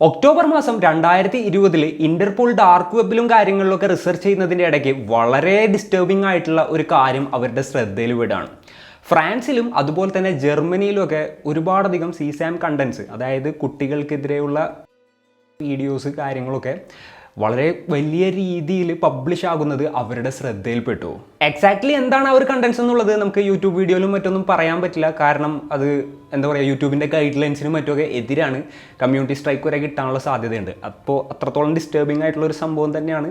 October മാസം 2020 Interpol dark വെബിലും കാര്യങ്ങളിലൊക്കെ research ചെയ്യുന്നതിൻ്റെ ഇടയ്ക്ക് വളരെ ഡിസ്റ്റർബിംഗ് ആയിട്ടുള്ള ഒരു കാര്യം അവരുടെ ശ്രദ്ധയിൽ വിടാണ്. ഫ്രാൻസിലും അതുപോലെ തന്നെ ജർമ്മനിയിലുമൊക്കെ ഒരുപാടധികം CSAM കണ്ടൻസ്, അതായത് കുട്ടികൾക്കെതിരെയുള്ള വീഡിയോസ് കാര്യങ്ങളൊക്കെ വളരെ വലിയ രീതിയിൽ പബ്ലിഷ് ആകുന്നത് അവരുടെ ശ്രദ്ധയിൽപ്പെട്ടു. എക്സാക്ട്ലി എന്താണ് അവർ കണ്ടൻസ് എന്നുള്ളത് നമുക്ക് യൂട്യൂബ് വീഡിയോയിലും മറ്റൊന്നും പറയാൻ പറ്റില്ല. കാരണം അത് എന്താ പറയുക, യൂട്യൂബിൻ്റെ ഗൈഡ് ലൈൻസിനും മറ്റുമൊക്കെ എതിരാണ്. കമ്മ്യൂണിറ്റി സ്ട്രൈക്ക് വരെ കിട്ടാനുള്ള സാധ്യതയുണ്ട്. അപ്പോൾ അത്രത്തോളം ഡിസ്റ്റർബിംഗ് ആയിട്ടുള്ള ഒരു സംഭവം തന്നെയാണ്.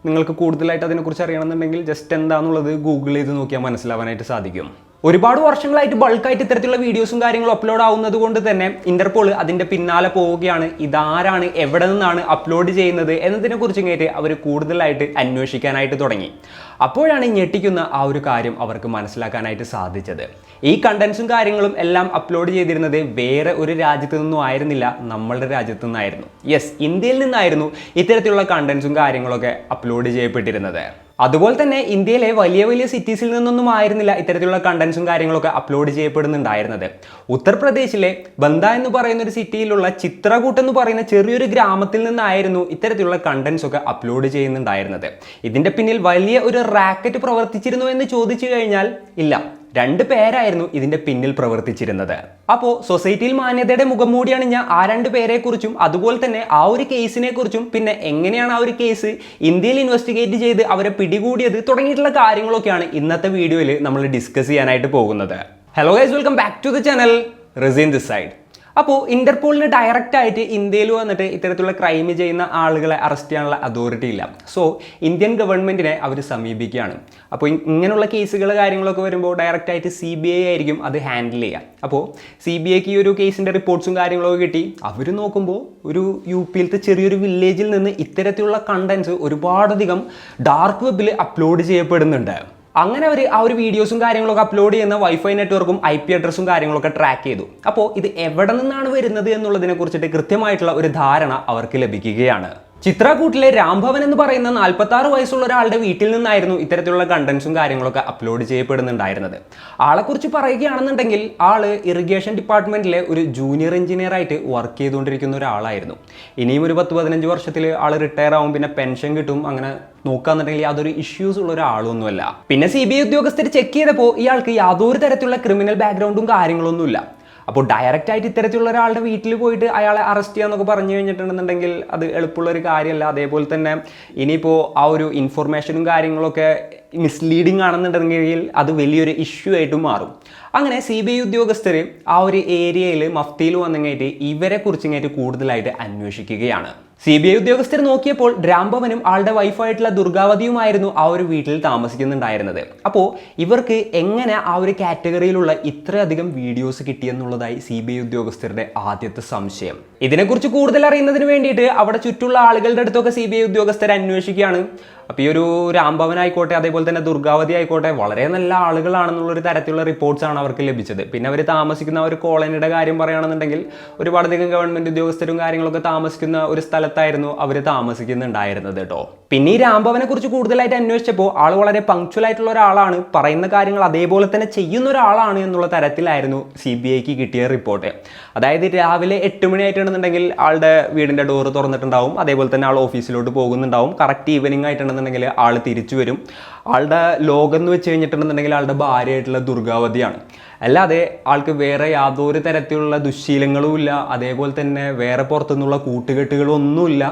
നിങ്ങൾക്ക് കൂടുതലായിട്ട് അതിനെക്കുറിച്ച് അറിയണമെന്നുണ്ടെങ്കിൽ ജസ്റ്റ് എന്താണെന്നുള്ളത് ഗൂഗിൾ ചെയ്ത് നോക്കിയാൽ മനസ്സിലാവാനായിട്ട് സാധിക്കും. ഒരുപാട് വർഷങ്ങളായിട്ട് ബൾക്കായിട്ട് ഇത്തരത്തിലുള്ള വീഡിയോസും കാര്യങ്ങളും അപ്ലോഡ് ആവുന്നത് കൊണ്ട് തന്നെ ഇന്റർപോൾ അതിൻ്റെ പിന്നാലെ പോവുകയാണ്. ഇതാരാണ്, എവിടെ നിന്നാണ് അപ്ലോഡ് ചെയ്യുന്നത് എന്നതിനെ കുറിച്ച് കേട്ട് അവർ കൂടുതലായിട്ട് അന്വേഷിക്കാനായിട്ട് തുടങ്ങി. അപ്പോഴാണ് ഞെട്ടിക്കുന്ന ആ ഒരു കാര്യം അവർക്ക് മനസ്സിലാക്കാനായിട്ട് സാധിച്ചത്. ഈ കണ്ടൻസും കാര്യങ്ങളും എല്ലാം അപ്ലോഡ് ചെയ്തിരുന്നത് വേറെ ഒരു രാജ്യത്തു നിന്നും ആയിരുന്നില്ല, നമ്മളുടെ രാജ്യത്തു നിന്നായിരുന്നു. യെസ്, ഇന്ത്യയിൽ നിന്നായിരുന്നു ഇത്തരത്തിലുള്ള കണ്ടൻസും കാര്യങ്ങളൊക്കെ അപ്ലോഡ് ചെയ്യപ്പെട്ടിരുന്നത്. അതുപോലെ തന്നെ ഇന്ത്യയിലെ വലിയ വലിയ സിറ്റീസിൽ നിന്നൊന്നും ആയിരുന്നില്ല ഇത്തരത്തിലുള്ള കണ്ടൻസും കാര്യങ്ങളൊക്കെ അപ്ലോഡ് ചെയ്യപ്പെടുന്നുണ്ടായിരുന്നത്. ഉത്തർപ്രദേശിലെ ബന്ദ എന്ന് പറയുന്ന ഒരു സിറ്റിയിലുള്ള ചിത്രകൂട്ട് എന്ന് പറയുന്ന ചെറിയൊരു ഗ്രാമത്തിൽ നിന്നായിരുന്നു ഇത്തരത്തിലുള്ള കണ്ടൻസ് ഒക്കെ അപ്ലോഡ് ചെയ്യുന്നുണ്ടായിരുന്നത്. ഇതിന്റെ പിന്നിൽ വലിയ ഒരു റാക്കറ്റ് പ്രവർത്തിച്ചിരുന്നു എന്ന് ചോദിച്ചു കഴിഞ്ഞാൽ ഇല്ല, 2 പേരായിരുന്നു ഇതിന്റെ പിന്നിൽ പ്രവർത്തിച്ചിരുന്നത്. അപ്പോൾ സൊസൈറ്റിയിൽ മാന്യതയുടെ മുഖംമൂടി അണിഞ്ഞ ആ 2 പേരെ കുറിച്ചും അതുപോലെ തന്നെ ആ ഒരു കേസിനെ കുറിച്ചും പിന്നെ എങ്ങനെയാണ് ആ ഒരു കേസ് ഇന്ത്യയിൽ ഇൻവെസ്റ്റിഗേറ്റ് ചെയ്ത് അവരെ പിടികൂടിയത് തുടങ്ങിയിട്ടുള്ള കാര്യങ്ങളൊക്കെയാണ് ഇന്നത്തെ വീഡിയോയിൽ നമ്മൾ ഡിസ്കസ് ചെയ്യാനായിട്ട് പോകുന്നത്. Hello guys, welcome back to the channel. Raseen this side. അപ്പോൾ ഇന്റർപോളിന് ഡയറക്റ്റ് ആയിട്ട് ഇന്ത്യയിൽ വന്നിട്ട് ഇത്തരത്തിലുള്ള ക്രൈം ചെയ്യുന്ന ആളുകളെ അറസ്റ്റ് ചെയ്യാനുള്ള അതോറിറ്റി ഇല്ല. സോ ഇന്ത്യൻ ഗവൺമെൻറ്റിനെ അവർ സമീപിക്കുകയാണ്. അപ്പോൾ ഇങ്ങനെയുള്ള കേസുകൾ കാര്യങ്ങളൊക്കെ വരുമ്പോൾ ഡയറക്റ്റ് ആയിട്ട് CBI ആയിരിക്കും അത് ഹാൻഡിൽ ചെയ്യുക. അപ്പോൾ CBIക്ക് ഈ ഒരു കേസിൻ്റെ റിപ്പോർട്ട്സും കാര്യങ്ങളൊക്കെ കിട്ടി. അവർ നോക്കുമ്പോൾ ഒരു UPയിലത്തെ ചെറിയൊരു വില്ലേജിൽ നിന്ന് ഇത്തരത്തിലുള്ള കണ്ടൻസ് ഒരുപാടധികം ഡാർക്ക് വെബിൽ അപ്ലോഡ് ചെയ്യപ്പെടുന്നുണ്ട്. അങ്ങനെ അവർ ആ ഒരു വീഡിയോസും കാര്യങ്ങളൊക്കെ അപ്ലോഡ് ചെയ്യുന്ന വൈഫൈ നെറ്റ്വർക്കും IP അഡ്രസ്സും കാര്യങ്ങളൊക്കെ ട്രാക്ക് ചെയ്തു. അപ്പോൾ ഇത് എവിടെ നിന്നാണ് വരുന്നത് എന്നുള്ളതിനെ കുറിച്ചിട്ട് കൃത്യമായിട്ടുള്ള ഒരു ധാരണ അവർക്ക് ലഭിക്കുകയാണ്. ചിത്രകൂട്ടിലെ രാംഭവൻ എന്ന് പറയുന്ന 46 വയസ്സുള്ള ഒരാളുടെ വീട്ടിൽ നിന്നായിരുന്നു ഇത്തരത്തിലുള്ള കണ്ടൻസും കാര്യങ്ങളൊക്കെ അപ്ലോഡ് ചെയ്യപ്പെടുന്നുണ്ടായിരുന്നത്. ആളെക്കുറിച്ച് പറയുകയാണെന്നുണ്ടെങ്കിൽ ആള് ഇറിഗേഷൻ ഡിപ്പാർട്ട്മെന്റിലെ ഒരു ജൂനിയർ എഞ്ചിനീയർ ആയിട്ട് വർക്ക് ചെയ്തുകൊണ്ടിരിക്കുന്ന ഒരാളായിരുന്നു. ഇനിയും ഒരു 10-15 വർഷത്തിൽ ആൾ റിട്ടയർ ആവും, പിന്നെ പെൻഷൻ കിട്ടും. അങ്ങനെ നോക്കാന്നുണ്ടെങ്കിൽ യാതൊരു ഇഷ്യൂസ് ഉള്ള ഒരാളൊന്നുമല്ല. പിന്നെ CBI ഉദ്യോഗസ്ഥർ ചെക്ക് ചെയ്തപ്പോൾ ഇയാൾക്ക് യാതൊരു തരത്തിലുള്ള ക്രിമിനൽ ബാക്ക്ഗ്രൗണ്ടും കാര്യങ്ങളൊന്നുമില്ല. അപ്പോൾ ഡയറക്റ്റ് ആയിട്ട് ഇത്തരത്തിലുള്ള ഒരാളുടെ വീട്ടിൽ പോയിട്ട് അയാളെ അറസ്റ്റ് ചെയ്യാന്നൊക്കെ പറഞ്ഞു കഴിഞ്ഞിട്ടുണ്ടെന്നുണ്ടെങ്കിൽ അത് എളുപ്പമുള്ളൊരു കാര്യമല്ല. അതേപോലെ തന്നെ ഇനിയിപ്പോൾ ആ ഒരു ഇൻഫർമേഷനും കാര്യങ്ങളൊക്കെ മിസ്ലീഡിങ് ആണെന്നുണ്ടെങ്കിൽ അത് വലിയൊരു ഇഷ്യൂ ആയിട്ട് മാറും. അങ്ങനെ CBI ഉദ്യോഗസ്ഥർ ആ ഒരു ഏരിയയിൽ മഫ്തിയിൽ വന്നിങ്ങായിട്ട് ഇവരെ കുറിച്ചിങ്ങായിട്ട് കൂടുതലായിട്ട് അന്വേഷിക്കുകയാണ്. CBI ഉദ്യോഗസ്ഥർ നോക്കിയപ്പോൾ രാംഭവനും ആളുടെ വൈഫായിട്ടുള്ള ദുർഗാവതിയുമായിരുന്നു ആ ഒരു വീട്ടിൽ താമസിക്കുന്നുണ്ടായിരുന്നത്. അപ്പോൾ ഇവർക്ക് എങ്ങനെ ആ ഒരു കാറ്റഗറിയിലുള്ള ഇത്രയധികം വീഡിയോസ് കിട്ടിയെന്നുള്ളതായി CBI ഉദ്യോഗസ്ഥരുടെ ആദ്യത്തെ സംശയം. ഇതിനെക്കുറിച്ച് കൂടുതൽ അറിയുന്നതിന് വേണ്ടിയിട്ട് അവിടെ ചുറ്റുള്ള ആളുകളുടെ അടുത്തൊക്കെ CBI ഉദ്യോഗസ്ഥർ അന്വേഷിക്കുകയാണ്. അപ്പോൾ ഈ ഒരു രാംഭവൻ ആയിക്കോട്ടെ അതേപോലെ തന്നെ ദുർഗാവതി ആയിക്കോട്ടെ വളരെ നല്ല ആളുകളാണെന്നുള്ളൊരു തരത്തിലുള്ള റിപ്പോർട്ട്സ് ആണ് അവർക്ക് ലഭിച്ചത്. പിന്നെ അവർ താമസിക്കുന്ന ഒരു കോളനിയുടെ കാര്യം പറയുകയാണെന്നുണ്ടെങ്കിൽ ഒരുപാടധികം ഗവൺമെൻറ് ഉദ്യോഗസ്ഥരും കാര്യങ്ങളൊക്കെ താമസിക്കുന്ന ഒരു സ്ഥലത്തായിരുന്നു അവർ താമസിക്കുന്നുണ്ടായിരുന്നത് കേട്ടോ. പിന്നെ ഈ രാംഭവനെ കുറിച്ച് കൂടുതലായിട്ട് അന്വേഷിച്ചപ്പോൾ ആൾ വളരെ പങ്ക്ച്വൽ ആയിട്ടുള്ള ഒരാളാണ്, പറയുന്ന കാര്യങ്ങൾ അതേപോലെ തന്നെ ചെയ്യുന്ന ഒരാളാണ് എന്നുള്ള തരത്തിലായിരുന്നു CBIക്ക് കിട്ടിയ റിപ്പോർട്ട്. അതായത് രാവിലെ 8 മണി ആയിട്ടുണ്ടെന്നുണ്ടെങ്കിൽ ആളുടെ വീടിൻ്റെ ഡോറ് തുറന്നിട്ടുണ്ടാവും, അതേപോലെ തന്നെ ആൾ ഓഫീസിലോട്ട് പോകുന്നുണ്ടാവും. കറക്റ്റ് ഈവനിങ് ആയിട്ടുണ്ടെന്നുണ്ടെങ്കിൽ ആൾ തിരിച്ചു വരും. ആളുടെ ലോകം എന്ന് വെച്ച് കഴിഞ്ഞിട്ടുണ്ടെന്നുണ്ടെങ്കിൽ ആളുടെ ഭാര്യയായിട്ടുള്ള ദുർഗാവതിയാണ്. അല്ലാതെ ആൾക്ക് വേറെ യാതൊരു തരത്തിലുള്ള ദുശ്ശീലങ്ങളും ഇല്ല, അതേപോലെ തന്നെ വേറെ പുറത്തുനിന്നുള്ള കൂട്ടുകെട്ടുകളൊന്നുമില്ല.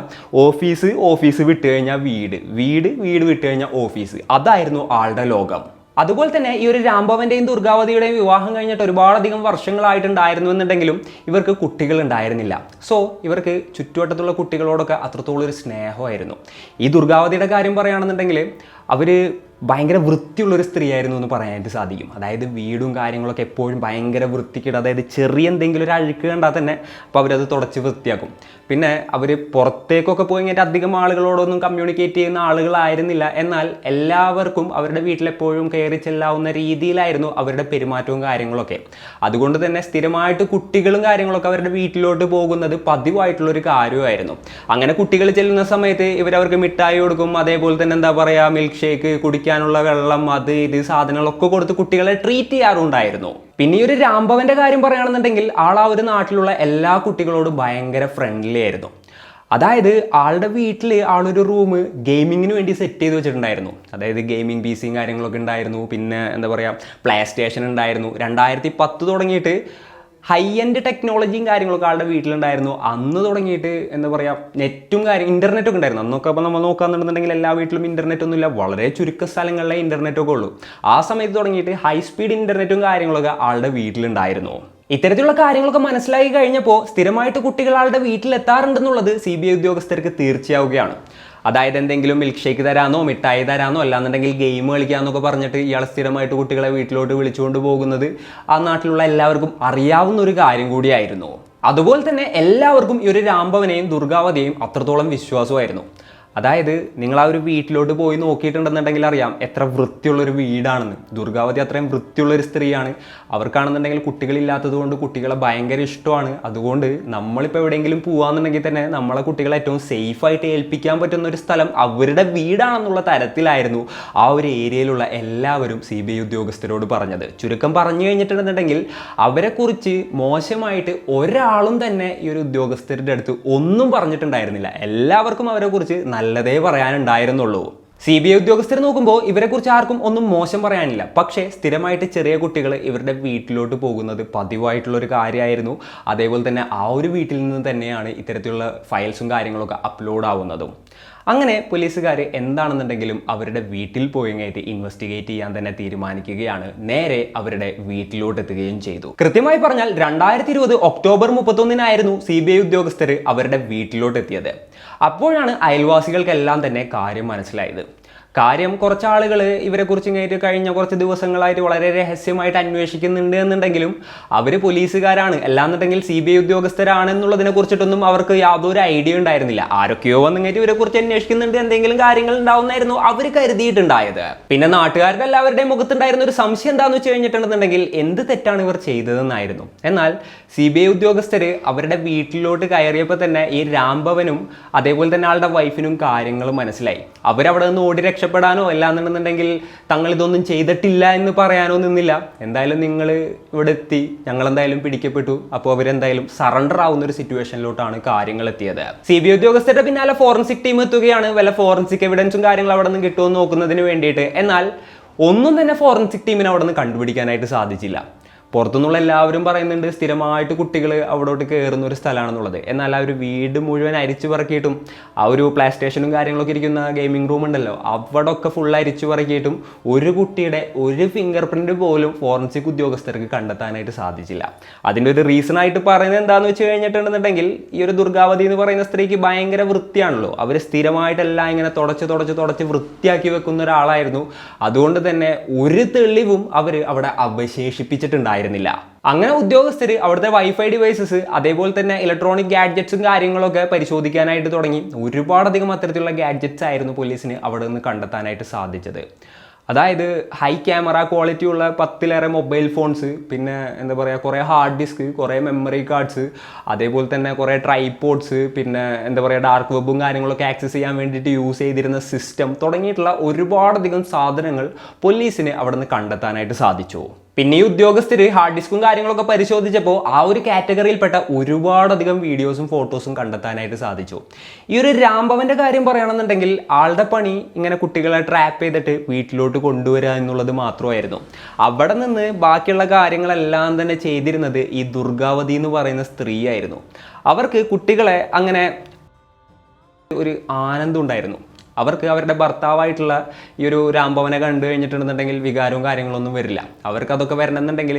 ഓഫീസ് വിട്ട് കഴിഞ്ഞാൽ വീട് വിട്ട് കഴിഞ്ഞാൽ ഓഫീസ്, അതായിരുന്നു ആളുടെ ലോകം. അതുപോലെ തന്നെ ഈ ഒരു രാംഭവന്റെയും ദുർഗാവതിയുടെയും വിവാഹം കഴിഞ്ഞിട്ട് ഒരുപാടധികം വർഷങ്ങളായിട്ടുണ്ടായിരുന്നു എന്നുണ്ടെങ്കിലും ഇവർക്ക് കുട്ടികൾ ഉണ്ടായിരുന്നില്ല. സോ ഇവർക്ക് ചുറ്റുവട്ടത്തുള്ള കുട്ടികളോടൊക്കെ അത്രത്തോളം ഒരു സ്നേഹമായിരുന്നു. ഈ ദുർഗാവതിയുടെ കാര്യം പറയുകയാണെന്നുണ്ടെങ്കിൽ അവർ ഭയങ്കര വൃത്തിയുള്ളൊരു സ്ത്രീയായിരുന്നു എന്ന് പറയാനായിട്ട് സാധിക്കും. അതായത് വീടും കാര്യങ്ങളൊക്കെ എപ്പോഴും ഭയങ്കര വൃത്തിക്കിടും. അതായത് ചെറിയ എന്തെങ്കിലും ഒരു അഴുക്ക് കണ്ടാൽ തന്നെ അപ്പോൾ അവരത് തുടച്ച് വൃത്തിയാക്കും. പിന്നെ അവർ പുറത്തേക്കൊക്കെ പോയി കഴിഞ്ഞിട്ട് അധികം ആളുകളോടൊന്നും കമ്മ്യൂണിക്കേറ്റ് ചെയ്യുന്ന ആളുകളായിരുന്നില്ല. എന്നാൽ എല്ലാവർക്കും അവരുടെ വീട്ടിലെപ്പോഴും കയറി ചെല്ലാവുന്ന രീതിയിലായിരുന്നു അവരുടെ പെരുമാറ്റവും കാര്യങ്ങളൊക്കെ. അതുകൊണ്ട് തന്നെ സ്ഥിരമായിട്ട് കുട്ടികളും കാര്യങ്ങളൊക്കെ അവരുടെ വീട്ടിലോട്ട് പോകുന്നത് പതിവായിട്ടുള്ളൊരു കാര്യമായിരുന്നു. അങ്ങനെ കുട്ടികൾ ചെല്ലുന്ന സമയത്ത് ഇവരവർക്ക് മിഠായി കൊടുക്കും, അതേപോലെ തന്നെ എന്താ പറയുക, മിൽക്ക് ഷേക്ക്, കുടിക്കാനുള്ള വെള്ളം, അത് ഇത് സാധനങ്ങളൊക്കെ കൊടുത്ത് കുട്ടികളെ ട്രീറ്റ് ചെയ്യാറുണ്ടായിരുന്നു. പിന്നെ ഈ ഒരു രാംഭവന്റെ കാര്യം പറയുകയാണെന്നുണ്ടെങ്കിൽ ആൾ ആ ഒരു നാട്ടിലുള്ള എല്ലാ കുട്ടികളോടും ഭയങ്കര ഫ്രണ്ട്ലി ആയിരുന്നു. അതായത് ആളുടെ വീട്ടിൽ ആളൊരു റൂം ഗെയിമിങ്ങിന് വേണ്ടി സെറ്റ് ചെയ്ത് വെച്ചിട്ടുണ്ടായിരുന്നു. അതായത് ഗെയിമിംഗ് പി സിയും കാര്യങ്ങളൊക്കെ ഉണ്ടായിരുന്നു. പിന്നെ എന്താ പറയുക, പ്ലേ സ്റ്റേഷൻ ഉണ്ടായിരുന്നു. 2010 തുടങ്ങിയിട്ട് ഹൈ എൻഡ് ടെക്നോളജിയും കാര്യങ്ങളൊക്കെ ആളുടെ വീട്ടിലുണ്ടായിരുന്നു. അന്ന് തുടങ്ങിയിട്ട് എന്താ പറയുക, നെറ്റും ഇൻ്റർനെറ്റൊക്കെ ഉണ്ടായിരുന്നു. അന്നൊക്കെ അപ്പോൾ നമ്മൾ നോക്കുകയാണെന്നുണ്ടെങ്കിൽ എല്ലാ വീട്ടിലും ഇൻ്റർനെറ്റ് ഒന്നുമില്ല, വളരെ ചുരുക്ക സ്ഥലങ്ങളിലെ ഇൻ്റർനെറ്റൊക്കെ ഉള്ളൂ. ആ സമയത്ത് തുടങ്ങിയിട്ട് ഹൈ സ്പീഡ് ഇൻ്റർനെറ്റും കാര്യങ്ങളൊക്കെ ആളുടെ വീട്ടിലുണ്ടായിരുന്നു. ഇത്തരത്തിലുള്ള കാര്യങ്ങളൊക്കെ മനസ്സിലാക്കി കഴിഞ്ഞപ്പോൾ സ്ഥിരമായിട്ട് കുട്ടികൾ ആളുടെ വീട്ടിലെത്താറുണ്ടെന്നുള്ളത് CBI ഉദ്യോഗസ്ഥർക്ക് തീർച്ചയാവുകയാണ്. അതായത് എന്തെങ്കിലും മിൽക്ക് ഷേക്ക് തരാനോ മിഠായി തരാനോ അല്ലാന്നുണ്ടെങ്കിൽ ഗെയിം കളിക്കാമെന്നൊക്കെ പറഞ്ഞിട്ട് ഇയാൾ സ്ഥിരമായിട്ട് കുട്ടികളെ വീട്ടിലോട്ട് വിളിച്ചുകൊണ്ട് പോകുന്നത് ആ നാട്ടിലുള്ള എല്ലാവർക്കും അറിയാവുന്ന ഒരു കാര്യം കൂടിയായിരുന്നു. അതുപോലെ തന്നെ എല്ലാവർക്കും ഈ ഒരു രാംഭവനെയും ദുർഗാവതിയെയും അത്രത്തോളം വിശ്വാസമായിരുന്നു. അതായത് നിങ്ങൾ ആ ഒരു വീട്ടിലോട്ട് പോയി നോക്കിയിട്ടുണ്ടെന്നുണ്ടെങ്കിൽ അറിയാം എത്ര വൃത്തിയുള്ളൊരു വീടാണെന്ന്. ദുർഗാവതി അത്രയും വൃത്തിയുള്ളൊരു സ്ത്രീയാണ്. അവർക്കാണെന്നുണ്ടെങ്കിൽ കുട്ടികളില്ലാത്തത് കൊണ്ട് കുട്ടികളെ ഭയങ്കര ഇഷ്ടമാണ്. അതുകൊണ്ട് നമ്മളിപ്പോൾ എവിടെയെങ്കിലും പോകാമെന്നുണ്ടെങ്കിൽ തന്നെ നമ്മളെ കുട്ടികളെ ഏറ്റവും സേഫായിട്ട് ഏൽപ്പിക്കാൻ പറ്റുന്ന ഒരു സ്ഥലം അവരുടെ വീടാണെന്നുള്ള തരത്തിലായിരുന്നു ആ ഒരു ഏരിയയിലുള്ള എല്ലാവരും CBI ഉദ്യോഗസ്ഥരോട് പറഞ്ഞത്. ചുരുക്കം പറഞ്ഞു കഴിഞ്ഞിട്ടുണ്ടെന്നുണ്ടെങ്കിൽ അവരെക്കുറിച്ച് മോശമായിട്ട് ഒരാളും തന്നെ ഈ ഒരു ഉദ്യോഗസ്ഥരുടെ അടുത്ത് ഒന്നും പറഞ്ഞിട്ടുണ്ടായിരുന്നില്ല. എല്ലാവർക്കും അവരെക്കുറിച്ച് നല്ലതേ പറയാനുണ്ടായിരുന്നുള്ളൂ. CBI ഉദ്യോഗസ്ഥർ നോക്കുമ്പോൾ ഇവരെക്കുറിച്ച് ആർക്കും ഒന്നും മോശം പറയാനില്ല. പക്ഷേ സ്ഥിരമായിട്ട് ചെറിയ കുട്ടികൾ ഇവരുടെ വീട്ടിലോട്ട് പോകുന്നത് പതിവായിട്ടുള്ളൊരു കാര്യമായിരുന്നു. അതേപോലെ തന്നെ ആ ഒരു വീട്ടിൽ നിന്ന് തന്നെയാണ് ഇത്തരത്തിലുള്ള ഫയൽസും കാര്യങ്ങളൊക്കെ അപ്ലോഡ് ആവുന്നതും. അങ്ങനെ പോലീസുകാർ എന്താണെന്നുണ്ടെങ്കിലും അവരുടെ വീട്ടിൽ പോയി കഴിഞ്ഞിട്ട് ഇൻവെസ്റ്റിഗേറ്റ് ചെയ്യാൻ തന്നെ തീരുമാനിക്കുകയാണ്. നേരെ അവരുടെ വീട്ടിലോട്ട് എത്തുകയും ചെയ്തു. കൃത്യമായി പറഞ്ഞാൽ 2020 ഒക്ടോബർ 31 CBI ഉദ്യോഗസ്ഥർ അവരുടെ വീട്ടിലോട്ട് എത്തിയത്. അപ്പോഴാണ് അയൽവാസികൾക്കെല്ലാം തന്നെ കാര്യം മനസ്സിലായത്. കാര്യം കുറച്ച് ആളുകൾ ഇവരെക്കുറിച്ച് ഇങ്ങോട്ട് കഴിഞ്ഞ കുറച്ച് ദിവസങ്ങളായിട്ട് വളരെ രഹസ്യമായിട്ട് അന്വേഷിക്കുന്നുണ്ട് എന്നുണ്ടെങ്കിലും അവർ പോലീസുകാരാണ്, അല്ലാന്നുണ്ടെങ്കിൽ CBI ഉദ്യോഗസ്ഥരാണെന്നുള്ളതിനെ കുറിച്ചിട്ടൊന്നും അവർക്ക് യാതൊരു ഐഡിയ ഉണ്ടായിരുന്നില്ല. ആരൊക്കെയോ വന്നിങ്ങോട്ട് ഇവരെക്കുറിച്ച് അന്വേഷിക്കുന്നുണ്ട്, എന്തെങ്കിലും കാര്യങ്ങൾ ഉണ്ടാവുന്നായിരുന്നു അവർ കരുതിയിട്ടുണ്ടായത്. പിന്നെ നാട്ടുകാരുടെ എല്ലാവരുടെയും മുഖത്തുണ്ടായിരുന്ന ഒരു സംശയം എന്താണെന്ന് വെച്ച് കഴിഞ്ഞിട്ടുണ്ടെന്നുണ്ടെങ്കിൽ എന്ത് തെറ്റാണ് ഇവർ ചെയ്തതെന്നായിരുന്നു. എന്നാൽ CBI ഉദ്യോഗസ്ഥർ അവരുടെ വീട്ടിലോട്ട് കയറിയപ്പോൾ തന്നെ ഈ രാംഭവനും അതേപോലെ തന്നെ ആളുടെ വൈഫിനും കാര്യങ്ങൾ മനസ്സിലായി. അവരവിടെ നിന്ന് ഓടി രക്ഷപ്പെടാനോ അല്ലാന്നുണ്ടെന്നുണ്ടെങ്കിൽ തങ്ങൾ ഇതൊന്നും ചെയ്തിട്ടില്ല എന്ന് പറയാനോ നിന്നില്ല. എന്തായാലും നിങ്ങൾ ഇവിടെ എത്തി, ഞങ്ങൾ എന്തായാലും പിടിക്കപ്പെട്ടു, അപ്പോൾ അവരെന്തായാലും സറണ്ടർ ആവുന്ന ഒരു സിറ്റുവേഷനിലോട്ടാണ് കാര്യങ്ങൾ എത്തിയത്. CBI ഉദ്യോഗസ്ഥരുടെ പിന്നാലെ ഫോറൻസിക് ടീം എത്തുകയാണ്. വല്ല ഫോറൻസിക് എവിഡൻസും കാര്യങ്ങളും അവിടെ നിന്ന് കിട്ടുമെന്ന് നോക്കുന്നതിന് വേണ്ടിയിട്ട്. എന്നാൽ ഒന്നും തന്നെ ഫോറൻസിക് ടീമിന് അവിടെ നിന്ന് കണ്ടുപിടിക്കാനായിട്ട് സാധിച്ചില്ല. പുറത്തുനിന്നുള്ള എല്ലാവരും പറയുന്നുണ്ട് സ്ഥിരമായിട്ട് കുട്ടികൾ അവിടോട്ട് കയറുന്ന ഒരു സ്ഥലമാണെന്നുള്ളത്. എന്നാൽ ആ ഒരു വീട് മുഴുവൻ അരിച്ചു പറക്കിയിട്ടും ആ ഒരു പ്ലേ സ്റ്റേഷനും കാര്യങ്ങളൊക്കെ ഇരിക്കുന്ന ഗെയിമിംഗ് റൂം ഉണ്ടല്ലോ, അവിടെ ഒക്കെ ഫുൾ അരിച്ചു പറക്കിയിട്ടും ഒരു കുട്ടിയുടെ ഒരു ഫിംഗർ പ്രിന്റ് പോലും ഫോറൻസിക് ഉദ്യോഗസ്ഥർക്ക് കണ്ടെത്താനായിട്ട് സാധിച്ചില്ല. അതിൻ്റെ ഒരു റീസൺ ആയിട്ട് പറയുന്നത് എന്താണെന്ന് വെച്ച് കഴിഞ്ഞിട്ടുണ്ടെന്നുണ്ടെങ്കിൽ ഈ ഒരു ദുർഗാവതി എന്ന് പറയുന്ന സ്ത്രീക്ക് ഭയങ്കര വൃത്തിയാണല്ലോ. അവർ സ്ഥിരമായിട്ടെല്ലാം ഇങ്ങനെ തുടച്ച് വൃത്തിയാക്കി വെക്കുന്ന ഒരാളായിരുന്നു. അതുകൊണ്ട് തന്നെ ഒരു തെളിവും അവർ അവിടെ അവശേഷിപ്പിച്ചിട്ടുണ്ടായിരുന്നു. അങ്ങനെ ഉദ്യോഗസ്ഥർ അവിടുത്തെ വൈഫൈ ഡിവൈസസ് അതേപോലെ തന്നെ ഇലക്ട്രോണിക് ഗാഡ്ജറ്റ്സും കാര്യങ്ങളൊക്കെ പരിശോധിക്കാനായിട്ട് തുടങ്ങി. ഒരുപാടധികം അത്തരത്തിലുള്ള ഗാഡ്ജറ്റ്സ് ആയിരുന്നു പോലീസിന് അവിടെ നിന്ന് കണ്ടെത്താനായിട്ട് സാധിച്ചത്. അതായത് ഹൈ ക്യാമറ ക്വാളിറ്റി ഉള്ള 10ലേറെ മൊബൈൽ ഫോൺസ്, പിന്നെ എന്താ പറയുക കുറേ ഹാർഡ് ഡിസ്ക്, കുറേ മെമ്മറി കാർഡ്സ്, അതേപോലെ തന്നെ കുറേ ട്രൈപോഡ്സ്, പിന്നെ എന്താ പറയുക ഡാർക്ക് വെബും കാര്യങ്ങളൊക്കെ ആക്സസ് ചെയ്യാൻ വേണ്ടിയിട്ട് യൂസ് ചെയ്തിരുന്ന സിസ്റ്റം തുടങ്ങിയിട്ടുള്ള ഒരുപാടധികം സാധനങ്ങൾ പോലീസിന് അവിടെ നിന്ന് കണ്ടെത്താനായിട്ട് സാധിച്ചു. പിന്നെ ഈ ഉദ്യോഗസ്ഥർ ഹാർഡ് ഡിസ്കും കാര്യങ്ങളൊക്കെ പരിശോധിച്ചപ്പോൾ ആ ഒരു കാറ്റഗറിയിൽപ്പെട്ട ഒരുപാടധികം വീഡിയോസും ഫോട്ടോസും കണ്ടെത്താനായിട്ട് സാധിച്ചു. ഈ ഒരു രാംഭവന്റെ കാര്യം പറയുകയാണെന്നുണ്ടെങ്കിൽ ആളുടെ പണി ഇങ്ങനെ കുട്ടികളെ ട്രാപ്പ് ചെയ്തിട്ട് വീട്ടിലോട്ട് കൊണ്ടുവരിക എന്നുള്ളത് മാത്രമായിരുന്നു. അവിടെ നിന്ന് ബാക്കിയുള്ള കാര്യങ്ങളെല്ലാം തന്നെ ചെയ്തിരുന്നത് ഈ ദുർഗാവതി എന്ന് പറയുന്ന സ്ത്രീയായിരുന്നു. അവർക്ക് കുട്ടികളെ അങ്ങനെ ഒരു ആനന്ദം ഉണ്ടായിരുന്നു. അവർക്ക് അവരുടെ ഭർത്താവായിട്ടുള്ള ഈ ഒരു രാംഭവനെ കണ്ടു കഴിഞ്ഞിട്ടുണ്ടെന്നുണ്ടെങ്കിൽ വികാരവും കാര്യങ്ങളൊന്നും വരില്ല. അവർക്ക് അതൊക്കെ വരണമെന്നുണ്ടെങ്കിൽ